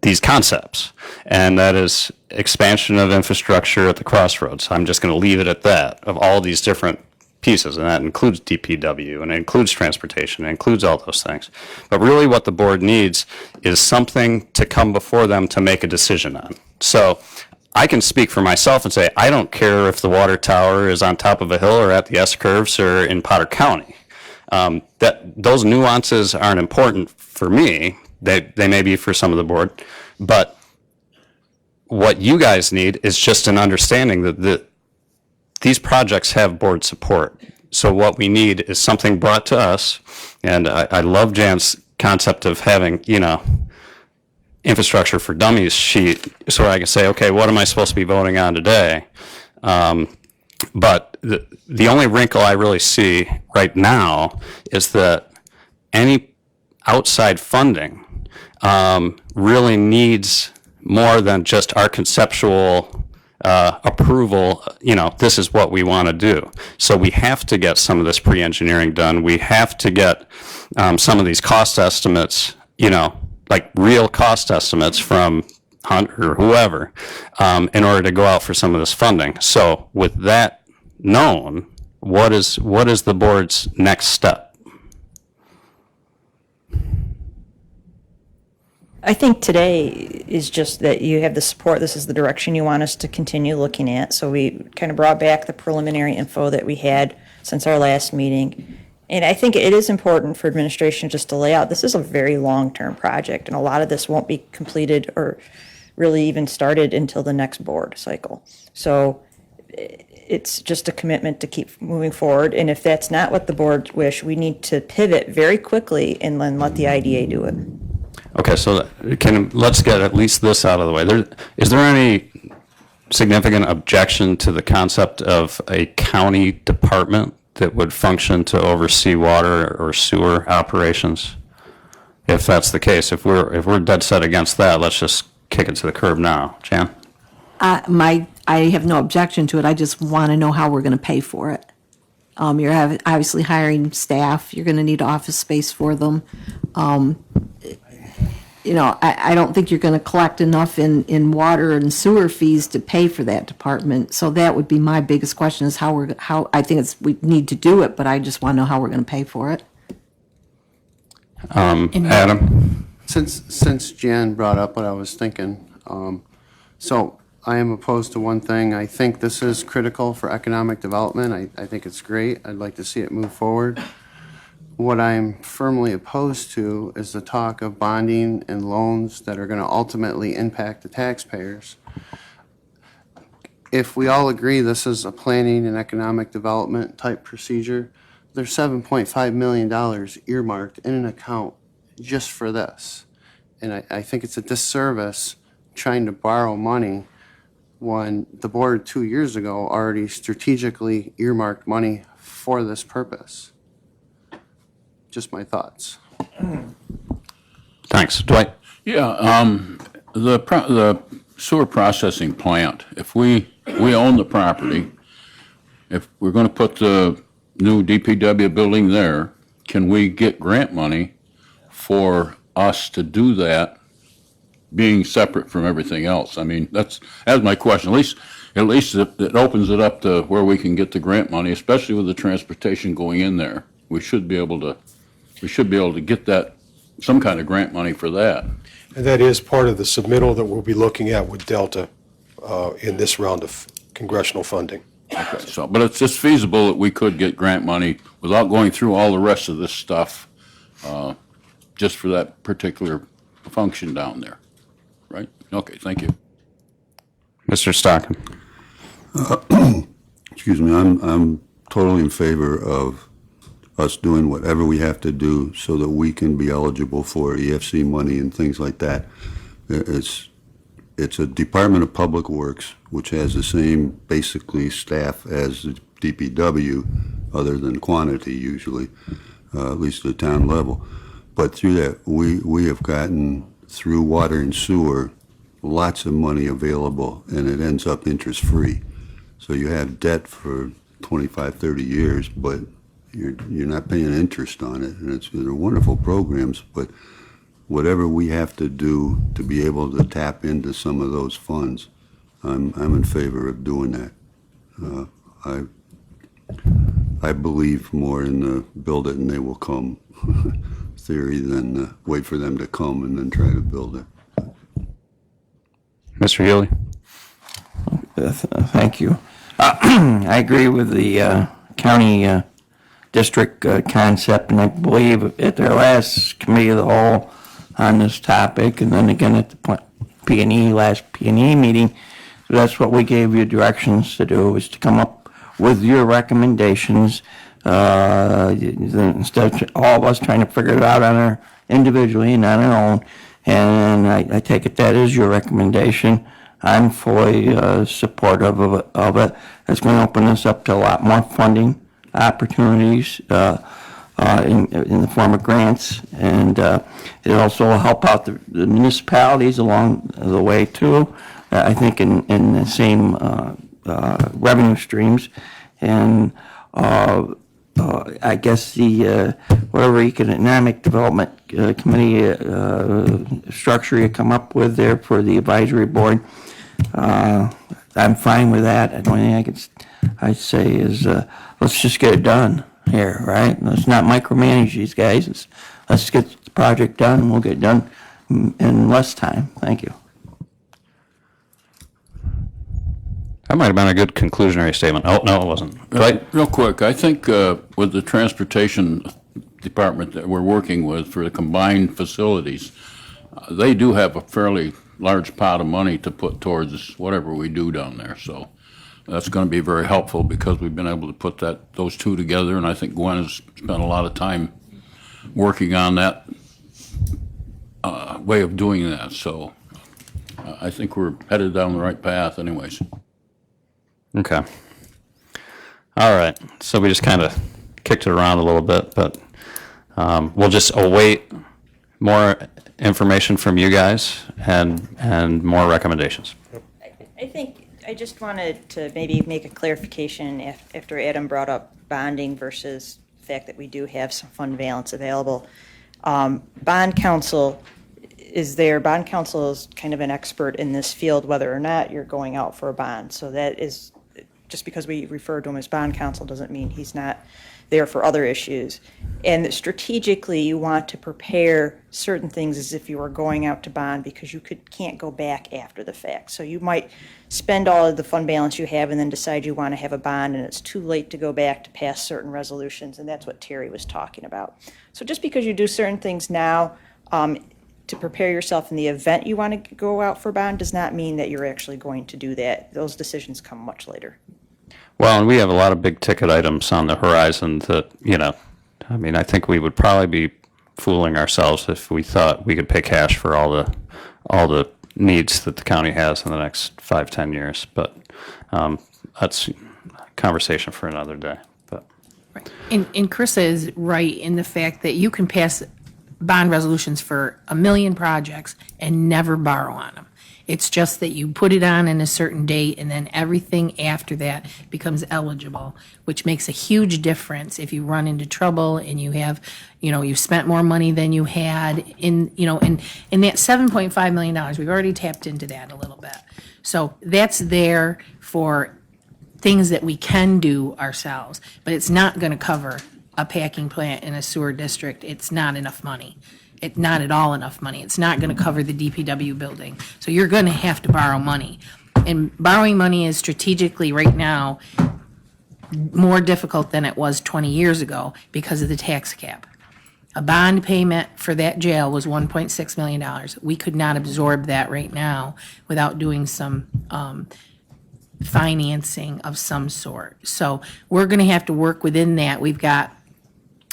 these concepts, and that is expansion of infrastructure at the crossroads. I'm just going to leave it at that, of all these different pieces, and that includes DPW, and it includes transportation, it includes all those things. But really what the board needs is something to come before them to make a decision on. So I can speak for myself and say, I don't care if the water tower is on top of a hill or at the S-curves or in Potter County. Those nuances aren't important for me. They may be for some of the board, but what you guys need is just an understanding that these projects have board support. So what we need is something brought to us, and I love Jan's concept of having, infrastructure for dummies sheet, so I can say, okay, what am I supposed to be voting on today? But the only wrinkle I really see right now is that any outside funding really needs more than just our conceptual approval, this is what we want to do. So we have to get some of this pre-engineering done. We have to get some of these cost estimates, like real cost estimates from Hunt or whoever, in order to go out for some of this funding. So with that known, what is the board's next step? I think today is just that you have the support, this is the direction you want us to continue looking at. So we kind of brought back the preliminary info that we had since our last meeting. And I think it is important for administration just to lay out, this is a very long-term project, and a lot of this won't be completed or really even started until the next board cycle. So it's just a commitment to keep moving forward. And if that's not what the board wish, we need to pivot very quickly and then let the IDA do it. Okay, so let's get at least this out of the way. Is there any significant objection to the concept of a county department that would function to oversee water or sewer operations? If that's the case, if we're dead set against that, let's just kick it to the curb now. Jan? I have no objection to it. I just want to know how we're going to pay for it. You're obviously hiring staff. You're going to need office space for them. I don't think you're going to collect enough in water and sewer fees to pay for that department. So that would be my biggest question is how I think we need to do it, but I just want to know how we're going to pay for it. Adam? Since Jan brought up what I was thinking, so I am opposed to one thing. I think this is critical for economic development. I think it's great. I'd like to see it move forward. What I'm firmly opposed to is the talk of bonding and loans that are going to ultimately impact the taxpayers. If we all agree this is a planning and economic development type procedure, there's $7.5 million earmarked in an account just for this. And I think it's a disservice trying to borrow money when the board 2 years ago already strategically earmarked money for this purpose. Just my thoughts. Thanks. Dwight? Yeah, the sewer processing plant, if we own the property, if we're going to put the new DPW building there, can we get grant money for us to do that, being separate from everything else? I mean, that's my question. At least it opens it up to where we can get the grant money, especially with the transportation going in there. We should be able to get that, some kind of grant money for that. And that is part of the submittal that we'll be looking at with Delta in this round of congressional funding. Okay, so, but it's just feasible that we could get grant money without going through all the rest of this stuff, just for that particular function down there, right? Okay, thank you. Mr. Stockham? Excuse me, I'm totally in favor of us doing whatever we have to do so that we can be eligible for EFC money and things like that. It's a Department of Public Works, which has the same basically staff as the DPW, other than quantity usually, at least at the town level. But through that, we have gotten, through water and sewer, lots of money available, and it ends up interest-free. So you have debt for 25, 30 years, but you're not paying interest on it, and they're wonderful programs, but whatever we have to do to be able to tap into some of those funds, I'm in favor of doing that. I believe more in the build it and they will come theory than wait for them to come and then try to build it. Mr. Healy? Thank you. I agree with the county district concept, and I believe at their last committee of the whole on this topic, and then again at the last P&E meeting, so that's what we gave you directions to do, is to come up with your recommendations, instead of all of us trying to figure it out on our individually and on our own. And I take it that is your recommendation. I'm fully supportive of it. It's going to open us up to a lot more funding opportunities in the form of grants, and it also will help out the municipalities along the way too. I think in the same revenue streams, and I guess the whatever economic development committee structure you come up with there for the advisory board, I'm fine with that. The only thing I'd say is let's just get it done here, right? Let's not micromanage these guys. Let's get the project done, and we'll get it done in less time. Thank you. That might have been a good conclusionary statement. Oh, no, it wasn't. Real quick, I think with the transportation department that we're working with for the combined facilities, they do have a fairly large pot of money to put towards whatever we do down there. So that's going to be very helpful because we've been able to put those two together, and I think Gwen has spent a lot of time working on that way of doing that. So I think we're headed down the right path anyways. Okay. All right. So we just kind of kicked it around a little bit, but we'll just await more information from you guys and more recommendations. I think I just wanted to maybe make a clarification after Adam brought up bonding versus the fact that we do have some fund balance available. Bond counsel is there. Bond counsel is kind of an expert in this field, whether or not you're going out for a bond. So that is, just because we refer to him as bond counsel doesn't mean he's not there for other issues. And strategically, you want to prepare certain things as if you were going out to bond, because you can't go back after the fact. So you might spend all of the fund balance you have and then decide you want to have a bond, and it's too late to go back to pass certain resolutions, and that's what Terry was talking about. So just because you do certain things now to prepare yourself in the event you want to go out for bond does not mean that you're actually going to do that. Those decisions come much later. Well, and we have a lot of big ticket items on the horizon that, I mean, I think we would probably be fooling ourselves if we thought we could pay cash for all the needs that the county has in the next 5-10 years. But that's a conversation for another day. But And Krista is right in the fact that you can pass bond resolutions for 1 million projects and never borrow on them. It's just that you put it on in a certain date, and then everything after that becomes eligible, which makes a huge difference if you run into trouble and you have, you've spent more money than you had in that $7.5 million. We've already tapped into that a little bit. So that's there for things that we can do ourselves, but it's not going to cover a packing plant in a sewer district. It's not enough money. It's not at all enough money. It's not going to cover the DPW building. So you're going to have to borrow money. And borrowing money is strategically right now more difficult than it was 20 years ago because of the tax cap. A bond payment for that jail was $1.6 million. We could not absorb that right now without doing some financing of some sort. So we're going to have to work within that. We've got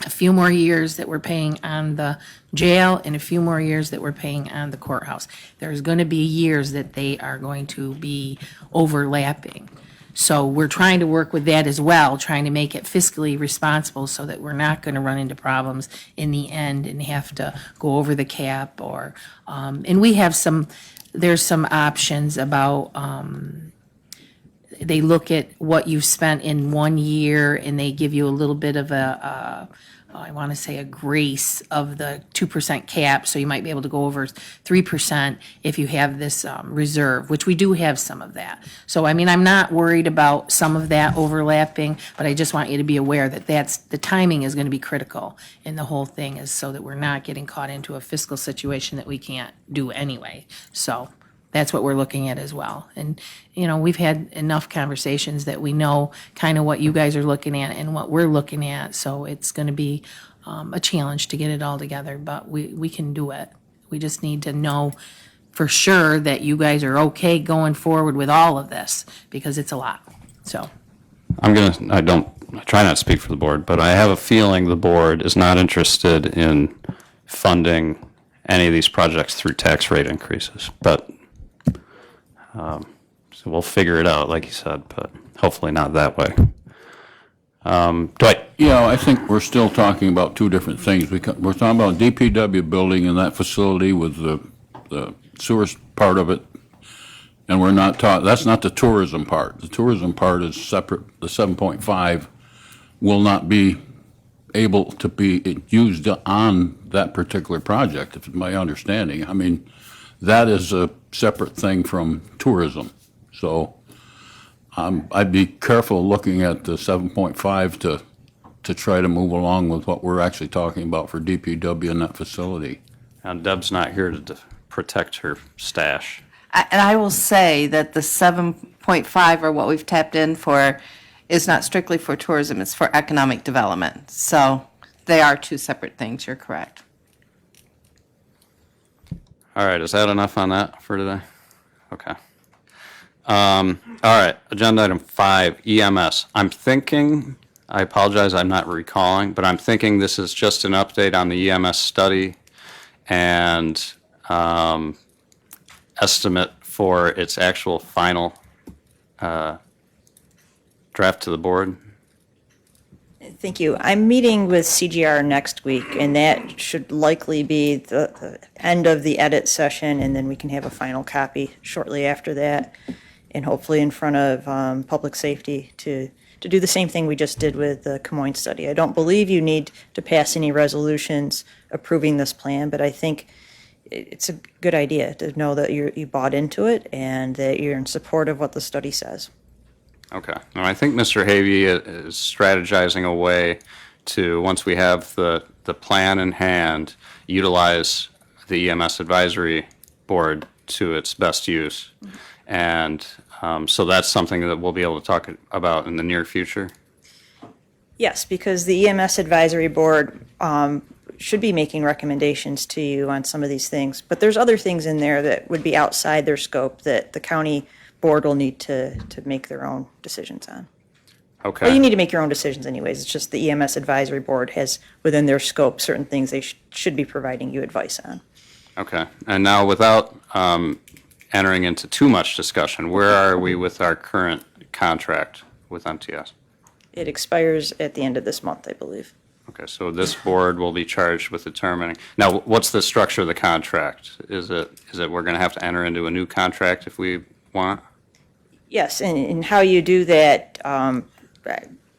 a few more years that we're paying on the jail and a few more years that we're paying on the courthouse. There's going to be years that they are going to be overlapping. So we're trying to work with that as well, trying to make it fiscally responsible so that we're not going to run into problems in the end and have to go over the cap and we have there's some options about, they look at what you've spent in 1 year and they give you a little bit of I want to say a grace of the 2% cap, so you might be able to go over 3% if you have this reserve, which we do have some of that. So, I mean, I'm not worried about some of that overlapping, but I just want you to be aware that the timing is going to be critical in the whole thing, is so that we're not getting caught into a fiscal situation that we can't do anyway. So that's what we're looking at as well. And, we've had enough conversations that we know kind of what you guys are looking at and what we're looking at. So it's going to be a challenge to get it all together, but we can do it. We just need to know for sure that you guys are okay going forward with all of this, because it's a lot. So I try not to speak for the board, but I have a feeling the board is not interested in funding any of these projects through tax rate increases. But so we'll figure it out, like you said, but hopefully not that way. Dwight? Yeah, I think we're still talking about two different things. We're talking about DPW building and that facility with the sewer part of it, and we're not that's not the tourism part. The tourism part is separate. The 7.5 will not be able to be used on that particular project, if it's my understanding. I mean, that is a separate thing from tourism. So I'd be careful looking at the 7.5 to try to move along with what we're actually talking about for DPW in that facility. And Deb's not here to protect her stash. And I will say that the 7.5, or what we've tapped in for, is not strictly for tourism, it's for economic development. So they are two separate things, you're correct. All right, is that enough on that for today? Okay. All right, agenda item 5, EMS. I'm thinking, I apologize, I'm not recalling, but I'm thinking this is just an update on the EMS study and estimate for its actual final draft to the board. Thank you. I'm meeting with CGR next week, and that should likely be the end of the edit session, and then we can have a final copy shortly after that. and hopefully in front of public safety to do the same thing we just did with the Camoin study. I don't believe you need to pass any resolutions approving this plan, but I think it's a good idea to know that you bought into it and that you're in support of what the study says. Okay. Now, I think Mr. Havey is strategizing a way to, once we have the plan in hand, utilize the EMS Advisory Board to its best use. And so that's something that we'll be able to talk about in the near future. Yes, because the EMS Advisory Board should be making recommendations to you on some of these things, but there's other things in there that would be outside their scope that the county board will need to make their own decisions on. Okay. Well, you need to make your own decisions anyways. It's just the EMS Advisory Board has within their scope certain things they should be providing you advice on. Okay. And now, without entering into too much discussion, where are we with our current contract with MTS? It expires at the end of this month, I believe. Okay, so this board will be charged with determining. Now, what's the structure of the contract? Is it we're going to have to enter into a new contract if we want? Yes, and how you do that,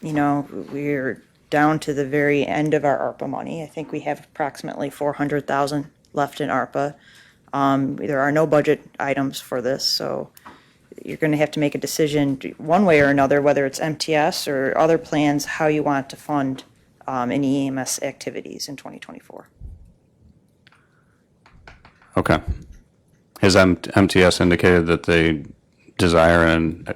we're down to the very end of our ARPA money. I think we have approximately $400,000 left in ARPA. There are no budget items for this, so you're going to have to make a decision one way or another, whether it's MTS or other plans, how you want to fund any EMS activities in 2024. Okay. Has MTS indicated that they desire an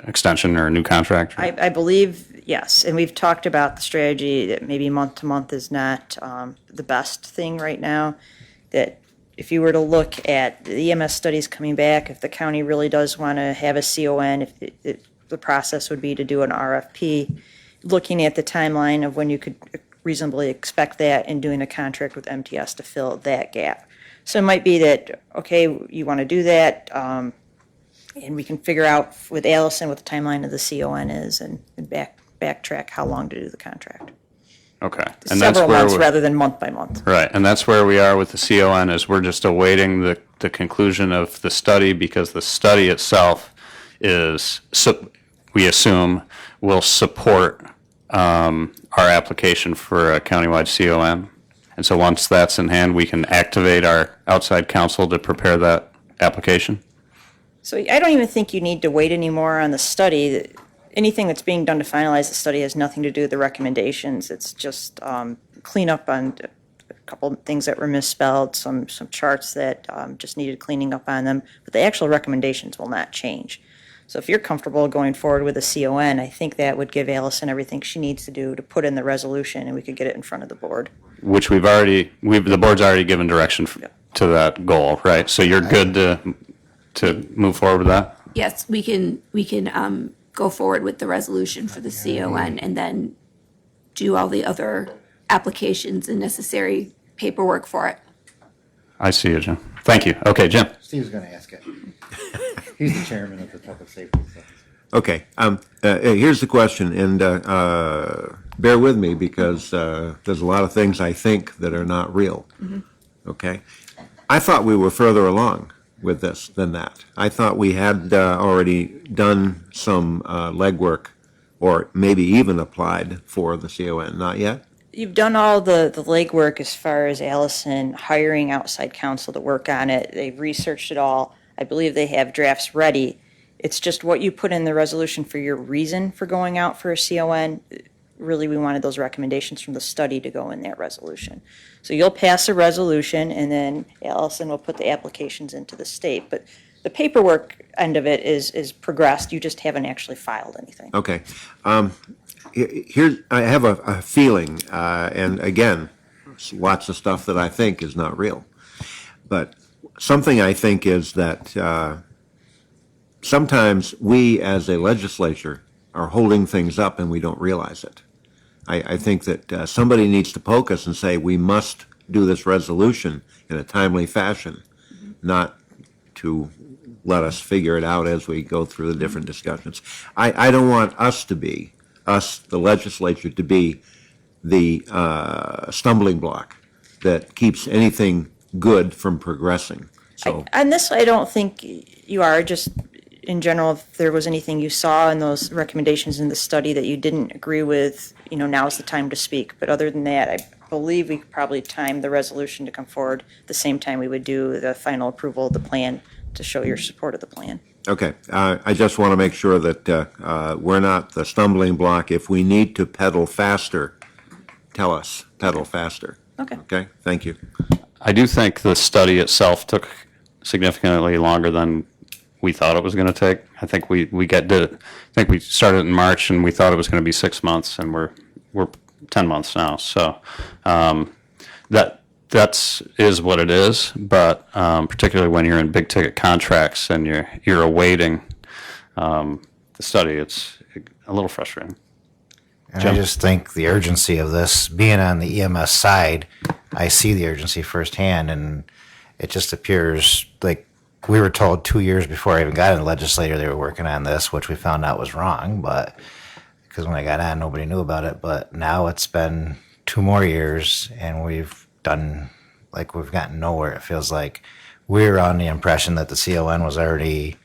extension or a new contract? I believe, yes, and we've talked about the strategy that maybe month to month is not the best thing right now, that if you were to look at the EMS studies coming back, if the county really does want to have a CON, if the process would be to do an RFP, looking at the timeline of when you could reasonably expect that and doing a contract with MTS to fill that gap. So it might be that, okay, you want to do that, and we can figure out with Allison what the timeline of the CON is and backtrack how long to do the contract. Okay. Several months rather than month by month. Right, and that's where we are with the CON, is we're just awaiting the conclusion of the study, because the study itself is, we assume, will support our application for a countywide CON. And so once that's in hand, we can activate our outside counsel to prepare that application. So I don't even think you need to wait anymore on the study. Anything that's being done to finalize the study has nothing to do with the recommendations. It's just clean up on a couple of things that were misspelled, some charts that just needed cleaning up on them, but the actual recommendations will not change. So if you're comfortable going forward with a CON, I think that would give Allison everything she needs to do to put in the resolution, and we could get it in front of the board. Which the board's already given direction to that goal, right? So you're good to move forward with that? Yes, we can go forward with the resolution for the CON and then do all the other applications and necessary paperwork for it. I see you, Jim. Thank you. Okay, Jim. Steve's going to ask it. He's the chairman of the public safety. Okay, here's the question, and bear with me because there's a lot of things I think that are not real. Okay? I thought we were further along with this than that. I thought we had already done some legwork or maybe even applied for the CON. Not yet? You've done all the legwork as far as Allison hiring outside counsel to work on it. They've researched it all. I believe they have drafts ready. It's just what you put in the resolution for your reason for going out for a CON. Really, we wanted those recommendations from the study to go in that resolution. So you'll pass a resolution, and then Allison will put the applications into the state. But the paperwork end of it is progressed. You just haven't actually filed anything. Okay. Here, I have a feeling, and again, lots of stuff that I think is not real. But something I think is that sometimes we as a legislature are holding things up and we don't realize it. I think that somebody needs to poke us and say, we must do this resolution in a timely fashion, not to let us figure it out as we go through the different discussions. I don't want us to be, the legislature, to be the stumbling block that keeps anything good from progressing. So On this, I don't think you are. Just in general, if there was anything you saw in those recommendations in the study that you didn't agree with, now's the time to speak. But other than that, I believe we could probably time the resolution to come forward the same time we would do the final approval of the plan to show your support of the plan. Okay, I just want to make sure that we're not the stumbling block. If we need to pedal faster, tell us, pedal faster. Okay. Okay, thank you. I do think the study itself took significantly longer than we thought it was going to take. I think we started in March and we thought it was going to be 6 months, and we're 10 months now. So that's what it is. But particularly when you're in big ticket contracts and you're awaiting the study, it's a little frustrating. And I just think the urgency of this, being on the EMS side, I see the urgency firsthand, and it just appears like we were told 2 years before I even got in the legislature they were working on this, which we found out was wrong, but because when I got on, nobody knew about it. But now it's been 2 more years, and we've gotten nowhere. It feels like we were on the impression that the CON was already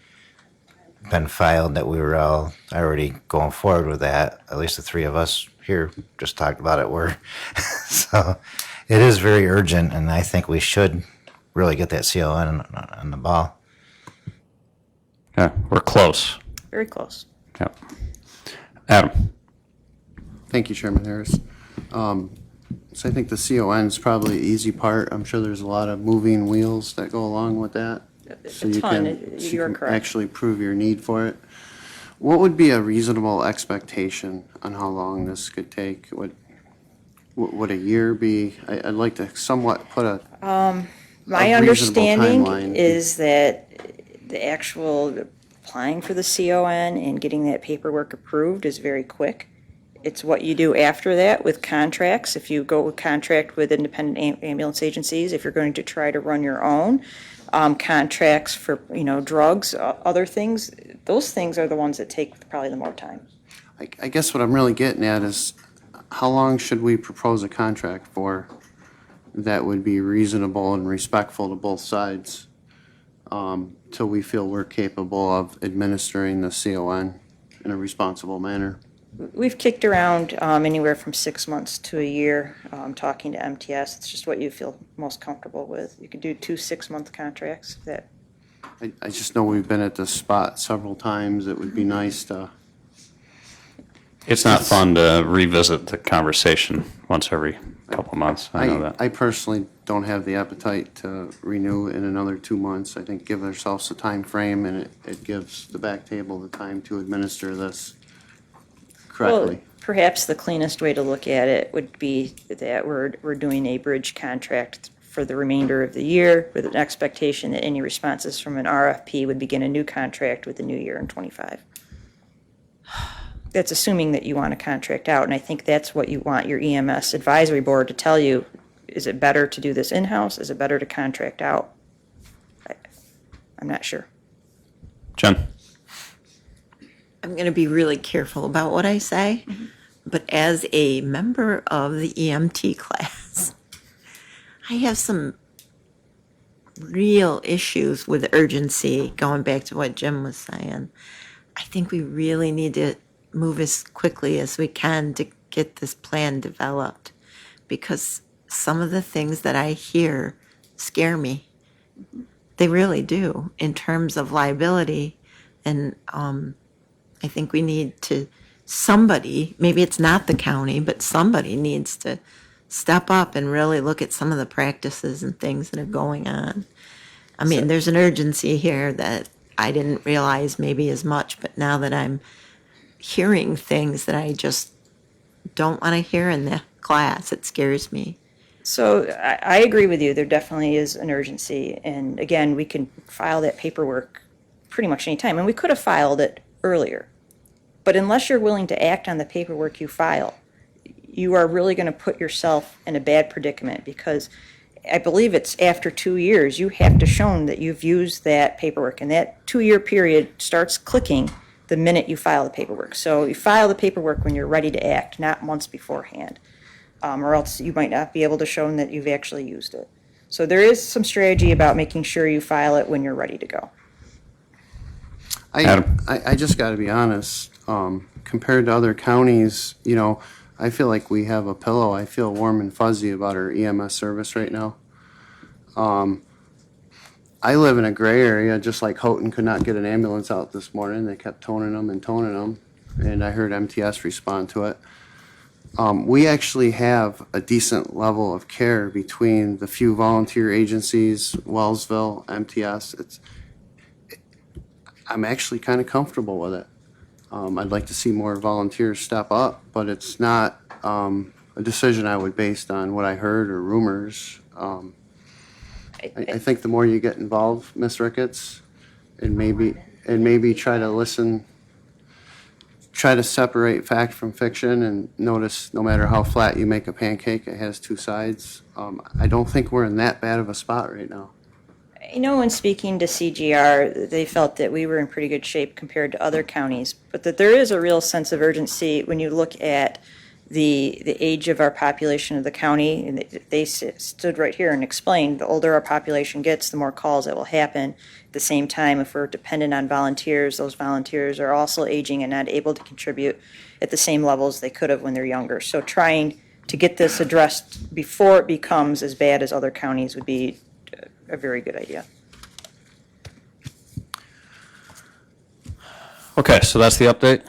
been filed, that we were all already going forward with that. At least the 3 of us here just talked about it. So it is very urgent, and I think we should really get that CON on the ball. Yeah, we're close. Very close. Yep. Adam. Thank you, Chairman Harris. So I think the CON is probably the easy part. I'm sure there's a lot of moving wheels that go along with that. So you can correct. actually prove your need for it. What would be a reasonable expectation on how long this could take? Would a year be? I'd like to somewhat put a My a reasonable understanding timeline. is that the actual applying for the CON and getting that paperwork approved is very quick. It's what you do after that with contracts. If you go with contract with independent ambulance agencies, if you're going to try to run your own, contracts for, drugs, other things, those things are the ones that take probably the more time. I guess what I'm really getting at is how long should we propose a contract for that would be reasonable and respectful to both sides till we feel we're capable of administering the CON in a responsible manner? We've kicked around anywhere from 6 months to a year, talking to MTS. It's just what you feel most comfortable with. You could do 2 6-month contracts. I just know we've been at this spot several times. It would be nice to. It's not fun to revisit the conversation once every couple months. I know that. I personally don't have the appetite to renew in another 2 months. I think give ourselves a time frame, and it gives the back table the time to administer this correctly. Well, perhaps the cleanest way to look at it would be that we're doing a bridge contract for the remainder of the year with an expectation that any responses from an RFP would begin a new contract with the new year in '25. That's assuming that you want to contract out, and I think that's what you want your EMS advisory board to tell you. Is it better to do this in-house? Is it better to contract out? I'm not sure. Jen? I'm going to be really careful about what I say, but as a member of the EMT class, I have some real issues with urgency, going back to what Jim was saying. I think we really need to move as quickly as we can to get this plan developed, because some of the things that I hear scare me. They really do, in terms of liability. And I think we need to, somebody, maybe it's not the county, but somebody needs to step up and really look at some of the practices and things that are going on. I mean, there's an urgency here that I didn't realize maybe as much, but now that I'm hearing things that I just don't want to hear in the class, it scares me. So I agree with you. There definitely is an urgency. And again, we can file that paperwork pretty much any time. And we could have filed it earlier. But unless you're willing to act on the paperwork you file, you are really going to put yourself in a bad predicament, because I believe it's after 2 years, you have to show that you've used that paperwork. And that 2-year period starts clicking the minute you file the paperwork. So you file the paperwork when you're ready to act, not months beforehand. Or else you might not be able to show that you've actually used it. So there is some strategy about making sure you file it when you're ready to go. Adam? I just got to be honest. Compared to other counties, you know, I feel like we have a pillow. I feel warm and fuzzy about our EMS service right now. I live in a gray area, just like Houghton could not get an ambulance out this morning. They kept toning them, and I heard MTS respond to it. We actually have a decent level of care between the few volunteer agencies, Wellsville, MTS. I'm actually kind of comfortable with it. I'd like to see more volunteers step up, but it's not a decision I would base on what I heard or rumors. I think the more you get involved, Ms. Ricketts, and maybe try to listen, try to separate fact from fiction, and notice no matter how flat you make a pancake, it has two sides. I don't think we're in that bad of a spot right now. You know, when speaking to CGR, they felt that we were in pretty good shape compared to other counties, but that there is a real sense of urgency when you look at the age of our population of the county. And they stood right here and explained the older our population gets, the more calls that will happen. At the same time, if we're dependent on volunteers, those volunteers are also aging and not able to contribute at the same levels they could have when they're younger. So trying to get this addressed before it becomes as bad as other counties would be a very good idea. Okay, so that's the update.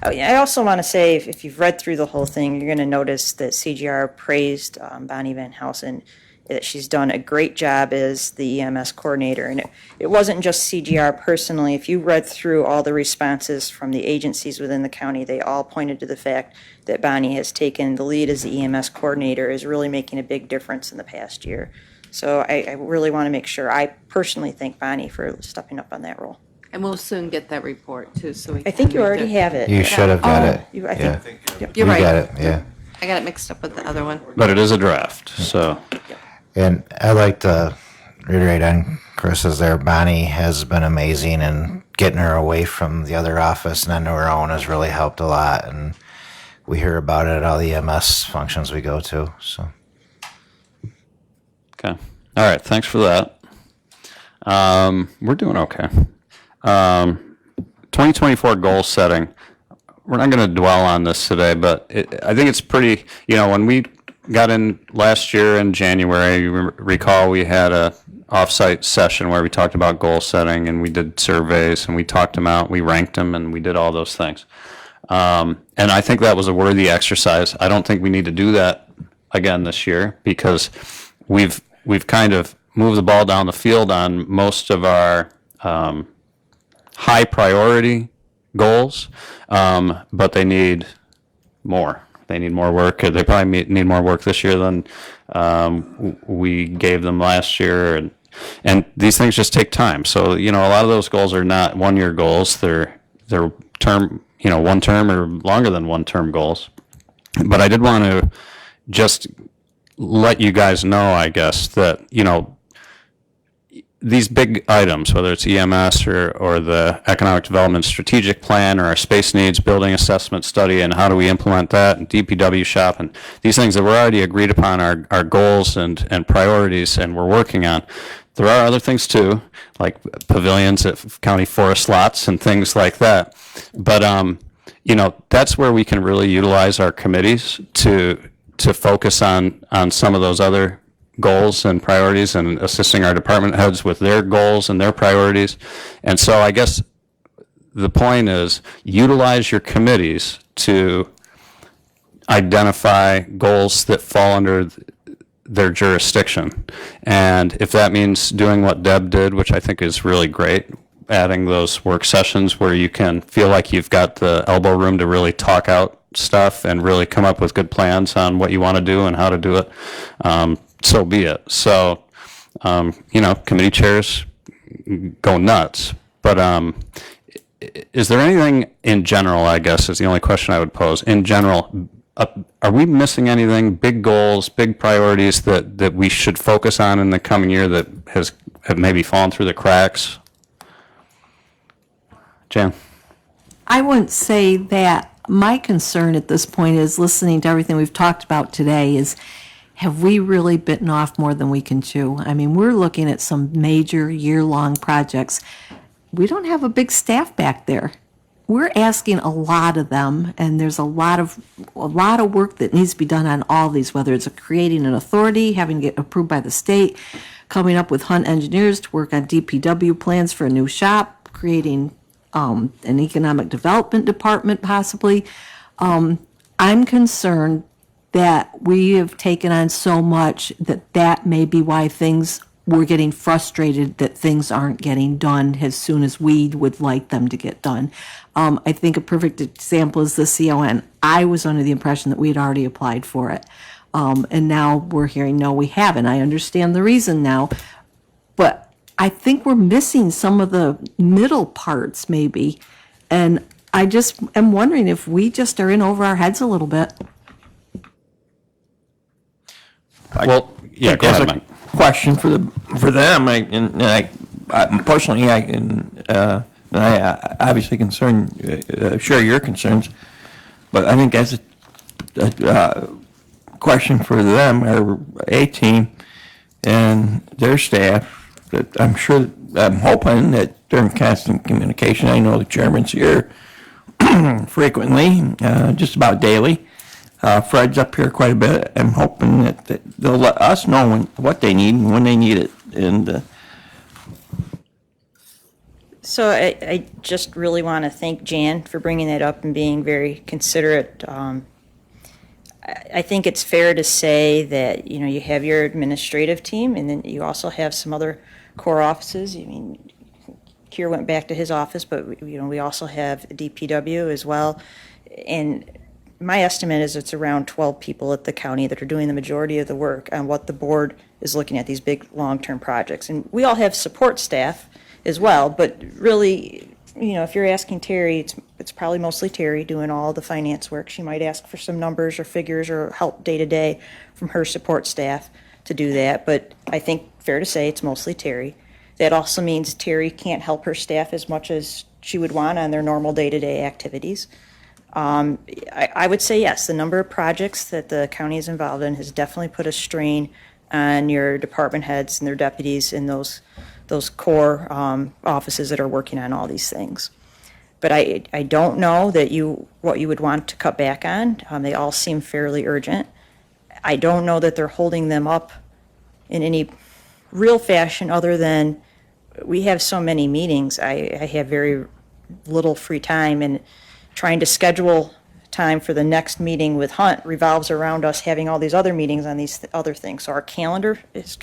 Oh, yeah, I also want to say, if you've read through the whole thing, you're going to notice that CGR praised Bonnie Van Housen, that she's done a great job as the EMS coordinator. And it wasn't just CGR personally. If you read through all the responses from the agencies within the county, they all pointed to the fact that Bonnie has taken the lead as the EMS coordinator, is really making a big difference in the past year. So I really want to make sure, I personally thank Bonnie for stepping up on that role. And we'll soon get that report too, so we I think can you read already it. have it. You should have got it. I Yeah. think, You're You right. got it, yeah. I got it mixed up with the other one. But it is a draft, so. And I'd like to reiterate on Chris's there. Bonnie has been amazing, and getting her away from the other office and onto her own has really helped a lot. And we hear about it at all the EMS functions we go to, so. Okay. All right. Thanks for that. We're doing okay. 2024 goal setting. We're not going to dwell on this today, but I think it's pretty, you know, when we got in last year in January, you recall we had a offsite session where we talked about goal setting, and we did surveys, and we talked them out, we ranked them, and we did all those things. And I think that was a worthy exercise. I don't think we need to do that again this year, because we've kind of moved the ball down the field on most of our high priority goals, but they need more. They need more work. They probably need more work this year than we gave them last year, and these things just take time. So, you know, a lot of those goals are not one-year goals. They're term, you know, one term or longer than one term goals. But I did want to just let you guys know, I guess, that, you know, these big items, whether it's EMS or the Economic Development Strategic Plan or our Space Needs Building Assessment Study and how do we implement that, and DPW shop, and these things that we're already agreed upon our goals and priorities and we're working on. There are other things too, like pavilions at county forest lots and things like that. But, you know, that's where we can really utilize our committees to focus on some of those other goals and priorities, and assisting our department heads with their goals and their priorities. And so I guess the point is, utilize your committees to identify goals that fall under their jurisdiction. And if that means doing what Deb did, which I think is really great, adding those work sessions where you can feel like you've got the elbow room to really talk out stuff and really come up with good plans on what you want to do and how to do it, so be it. So, you know, committee chairs go nuts. But is there anything in general, I guess, is the only question I would pose. In general, are we missing anything, big goals, big priorities that we should focus on in the coming year that have maybe fallen through the cracks? Jan? I wouldn't say that. My concern at this point is, listening to everything we've talked about today, is have we really bitten off more than we can chew? I mean, we're looking at some major year-long projects. we don't have a big staff back there. We're asking a lot of them, and there's a lot of work that needs to be done on all these, whether it's creating an authority, having to get approved by the state, coming up with Hunt engineers to work on DPW plans for a new shop, creating an economic development department possibly. I'm concerned that we have taken on so much that may be why we're getting frustrated that things aren't getting done as soon as we would like them to get done. I think a perfect example is the CON. I was under the impression that we had already applied for it. And now we're hearing, no, we haven't. I understand the reason now, but I think we're missing some of the middle parts maybe. And I just am wondering if we just are in over our heads a little bit. Well, yeah, go ahead, Mike. Question for them. I personally, I obviously share your concerns, but I think as a question for them or a team and their staff, that I'm hoping that they're in constant communication. I know the chairman's here frequently, just about daily. Fred's up here quite a bit. I'm hoping that they'll let us know what they need and when they need it. And So I just really want to thank Jan for bringing that up and being very considerate. I think it's fair to say that, you have your administrative team, and then you also have some other core offices. I mean, Keir went back to his office, but, we also have DPW as well. And my estimate is it's around 12 people at the county that are doing the majority of the work on what the board is looking at, these big long-term projects. And we all have support staff as well, but really, if you're asking Terry, it's probably mostly Terry doing all the finance work. She might ask for some numbers or figures or help day-to-day from her support staff to do that, but I think fair to say it's mostly Terry. That also means Terry can't help her staff as much as she would want on their normal day-to-day activities. I would say yes, the number of projects that the county is involved in has definitely put a strain on your department heads and their deputies in those core offices that are working on all these things. But I don't know that what you would want to cut back on. They all seem fairly urgent. I don't know that they're holding them up in any real fashion other than we have so many meetings. I have very little free time, and trying to schedule time for the next meeting with Hunt revolves around us having all these other meetings on these other things. So our calendar is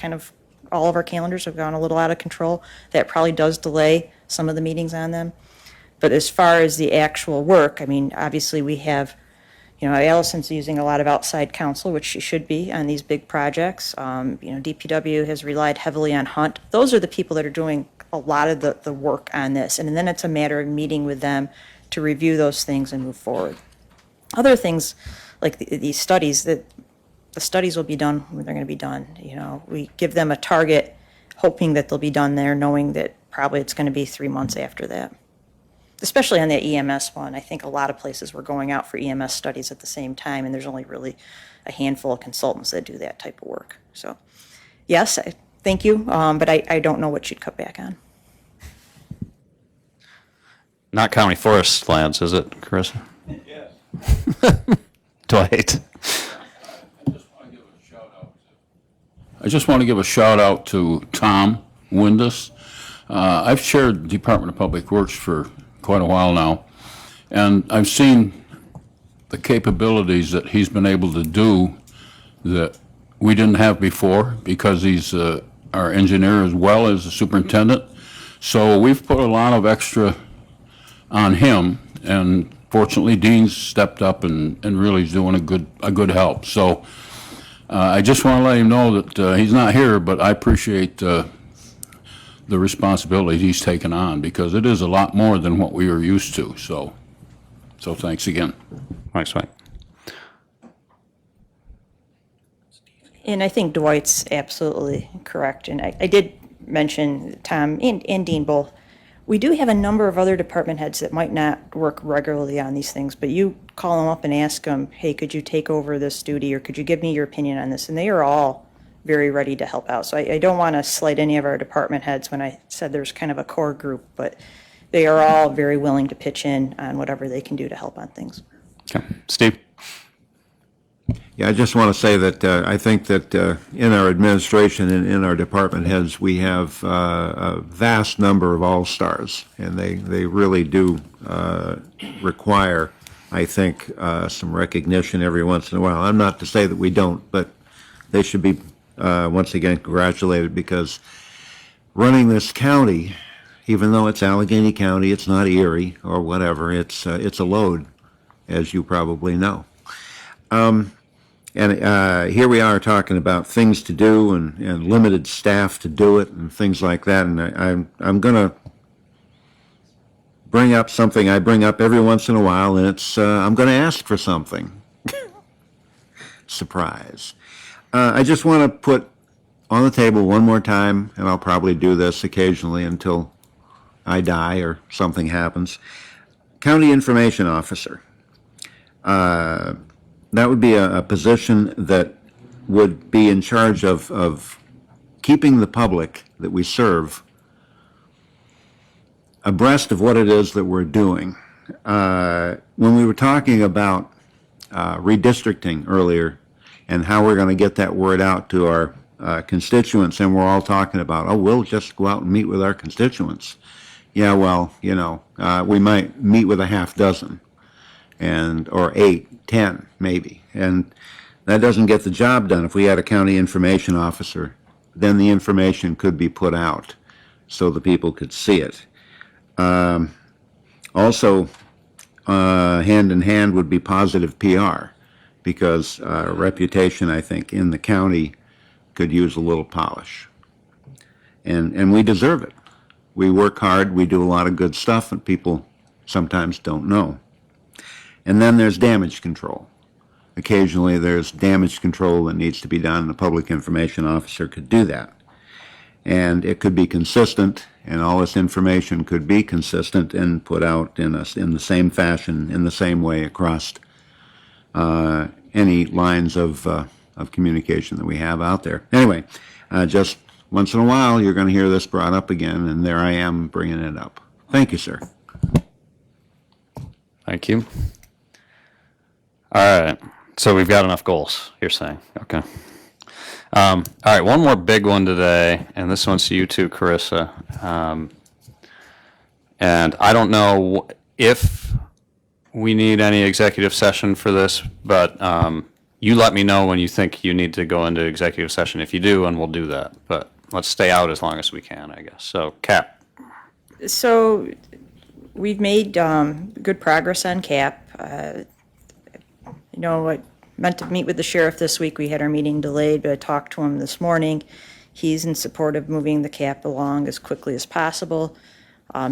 all of our calendars have gone a little out of control. That probably does delay some of the meetings on them. But as far as the actual work, I mean, obviously we have, Allison's using a lot of outside counsel, which she should be on these big projects. DPW has relied heavily on Hunt. Those are the people that are doing a lot of the work on this. And then it's a matter of meeting with them to review those things and move forward. Other things like these studies, that the studies will be done when they're going to be done. We give them a target hoping that they'll be done there, knowing that probably it's going to be 3 months after that. Especially on the EMS one. I think a lot of places were going out for EMS studies at the same time, and there's only really a handful of consultants that do that type of work. So yes, thank you, but I don't know what you'd cut back on. Not county forest lands, is it, Carissa? Yes. Dwight. I just want to give a shout out to Tom Windus. I've chaired the Department of Public Works for quite a while now, and I've seen the capabilities that he's been able to do that we didn't have before, because he's our engineer as well as the superintendent. So we've put a lot of extra on him, and fortunately Dean's stepped up and really is doing a good help. So I just want to let him know that he's not here, but I appreciate the responsibility he's taken on, because it is a lot more than what we were used to. So thanks again. Thanks, Mike. And I think Dwight's absolutely correct. And I did mention Tom and Dean both. We do have a number of other department heads that might not work regularly on these things, but you call them up and ask them, hey, could you take over this duty, or could you give me your opinion on this? And they are all very ready to help out. So I don't want to slight any of our department heads when I said there's kind of a core group, but they are all very willing to pitch in on whatever they can do to help on things. Okay. Steve? Yeah, I just want to say that I think that in our administration and in our department heads, we have a vast number of all-stars, and they really do require, I think, some recognition every once in a while. I'm not to say that we don't, but they should be, once again, congratulated, because running this county, even though it's Allegheny County, it's not Erie or whatever, it's a load, as you probably know. And here we are talking about things to do and limited staff to do it and things like that. And I'm going to bring up something I bring up every once in a while, and it's I'm going to ask for something. Surprise. I just want to put on the table one more time, and I'll probably do this occasionally until I die or something happens. County Information Officer. That would be a position that would be in charge of keeping the public that we serve abreast of what it is that we're doing. When we were talking about redistricting earlier and how we're going to get that word out to our constituents, and we're all talking about, oh, we'll just go out and meet with our constituents. Yeah, well, we might meet with a half dozen, or 8, 10 maybe, and that doesn't get the job done. If we had a county information officer, then the information could be put out so the people could see it. Also, hand in hand would be positive PR, because reputation, I think, in the county could use a little polish, and we deserve it. We work hard, we do a lot of good stuff, and people sometimes don't know. And then there's damage control. Occasionally there's damage control that needs to be done, and the public information officer could do that. And it could be consistent, and all this information could be consistent and put out in the same fashion, in the same way across any lines of communication that we have out there. Anyway, just once in a while you're going to hear this brought up again, and there I am bringing it up. Thank you, sir. Thank you. All right. So we've got enough goals, you're saying. Okay. All right. One more big one today, and this one's to you too, Carissa. And I don't know if we need any executive session for this, but you let me know when you think you need to go into executive session. If you do, and we'll do that. But let's stay out as long as we can, I guess. So, Cap. So we've made good progress on CAP. I meant to meet with the sheriff this week. We had our meeting delayed, but I talked to him this morning. He's in support of moving the CAP along as quickly as possible.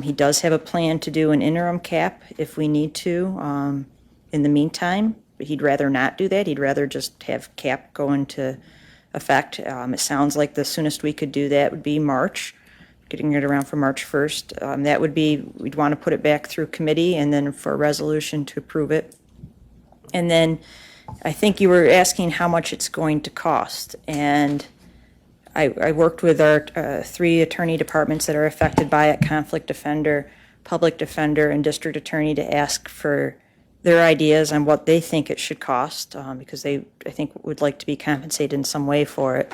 He does have a plan to do an interim CAP if we need to in the meantime, but he'd rather not do that. He'd rather just have CAP go into effect. It sounds like the soonest we could do that would be March, getting it around for March 1st. That would be, we'd want to put it back through committee and then for a resolution to approve it. And then I think you were asking how much it's going to cost. And I worked with our 3 attorney departments that are affected by it, conflict defender, public defender, and district attorney, to ask for their ideas on what they think it should cost, because they, I think, would like to be compensated in some way for it.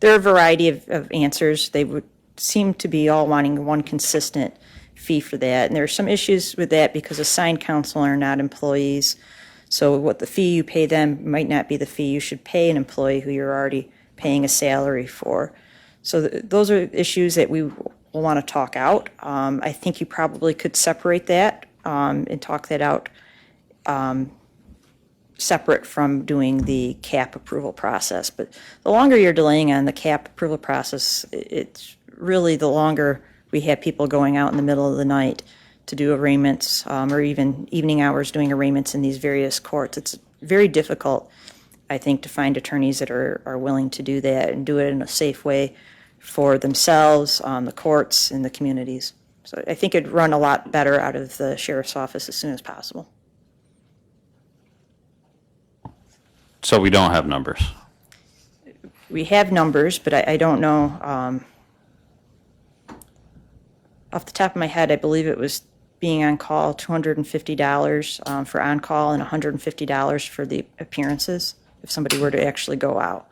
There are a variety of answers. They would seem to be all wanting one consistent fee for that. And there are some issues with that because assigned counsel are not employees. So what the fee you pay them might not be the fee you should pay an employee who you're already paying a salary for. So those are issues that we will want to talk out. I think you probably could separate that and talk that out separate from doing the CAP approval process. But the longer you're delaying on the CAP approval process, it's really the longer we have people going out in the middle of the night to do arraignments, or even evening hours doing arraignments in these various courts. It's very difficult, I think, to find attorneys that are willing to do that and do it in a safe way for themselves, the courts, and the communities. So I think it'd run a lot better out of the sheriff's office as soon as possible. So we don't have numbers. we have numbers, but I don't know, off the top of my head, I believe it was being on call, $250 for on-call and $150 for the appearances, if somebody were to actually go out.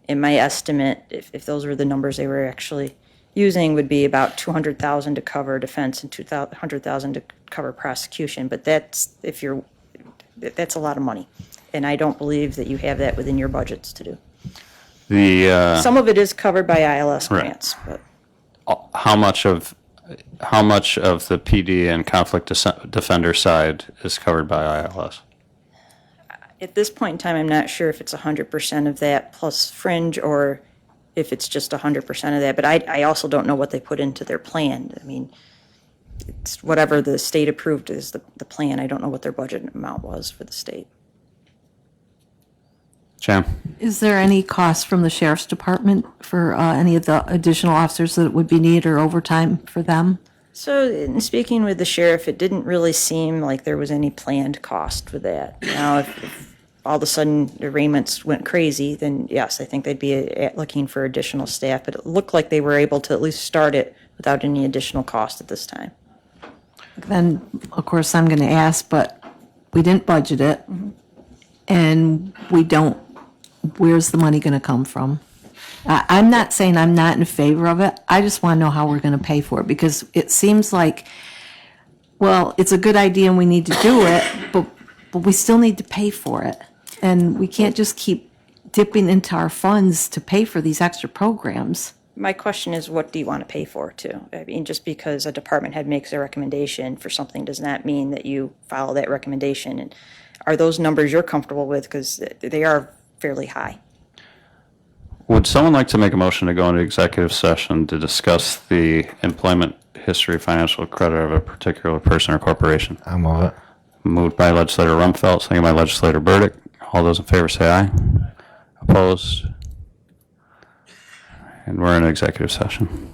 And my estimate, if those were the numbers they were actually using, would be about $200,000 to cover defense and $100,000 to cover prosecution. But that's a lot of money, and I don't believe that you have that within your budgets to do. Some of it is covered by ILS grants, but How much of the PD and conflict defender side is covered by ILS? at this point in time, I'm not sure if it's 100% of that plus fringe or if it's just 100% of that. But I also don't know what they put into their plan. I mean, it's whatever the state approved is the plan. I don't know what their budget amount was for the state. Jam? Is there any cost from the sheriff's department for any of the additional officers that would be needed or overtime for them? So in speaking with the sheriff, it didn't really seem like there was any planned cost with that. Now, if all of a sudden arraignments went crazy, then yes, I think they'd be looking for additional staff. But it looked like they were able to at least start it without any additional cost at this time. Then, of course, I'm going to ask, but we didn't budget it, and we don't, where's the money going to come from? I'm not saying I'm not in favor of it. I just want to know how we're going to pay for it, because it seems like, well, it's a good idea and we need to do it, but we still need to pay for it. And we can't just keep dipping into our funds to pay for these extra programs. My question is, what do you want to pay for, too? I mean, just because a department head makes a recommendation for something does not mean that you follow that recommendation. And are those numbers you're comfortable with? Because they are fairly high. Would someone like to make a motion to go into executive session to discuss the employment history, financial credit of a particular person or corporation? I'll move it. Moved by legislator Rumfeld, second by legislator Burdick. All those in favor say aye. Opposed? And we're in executive session.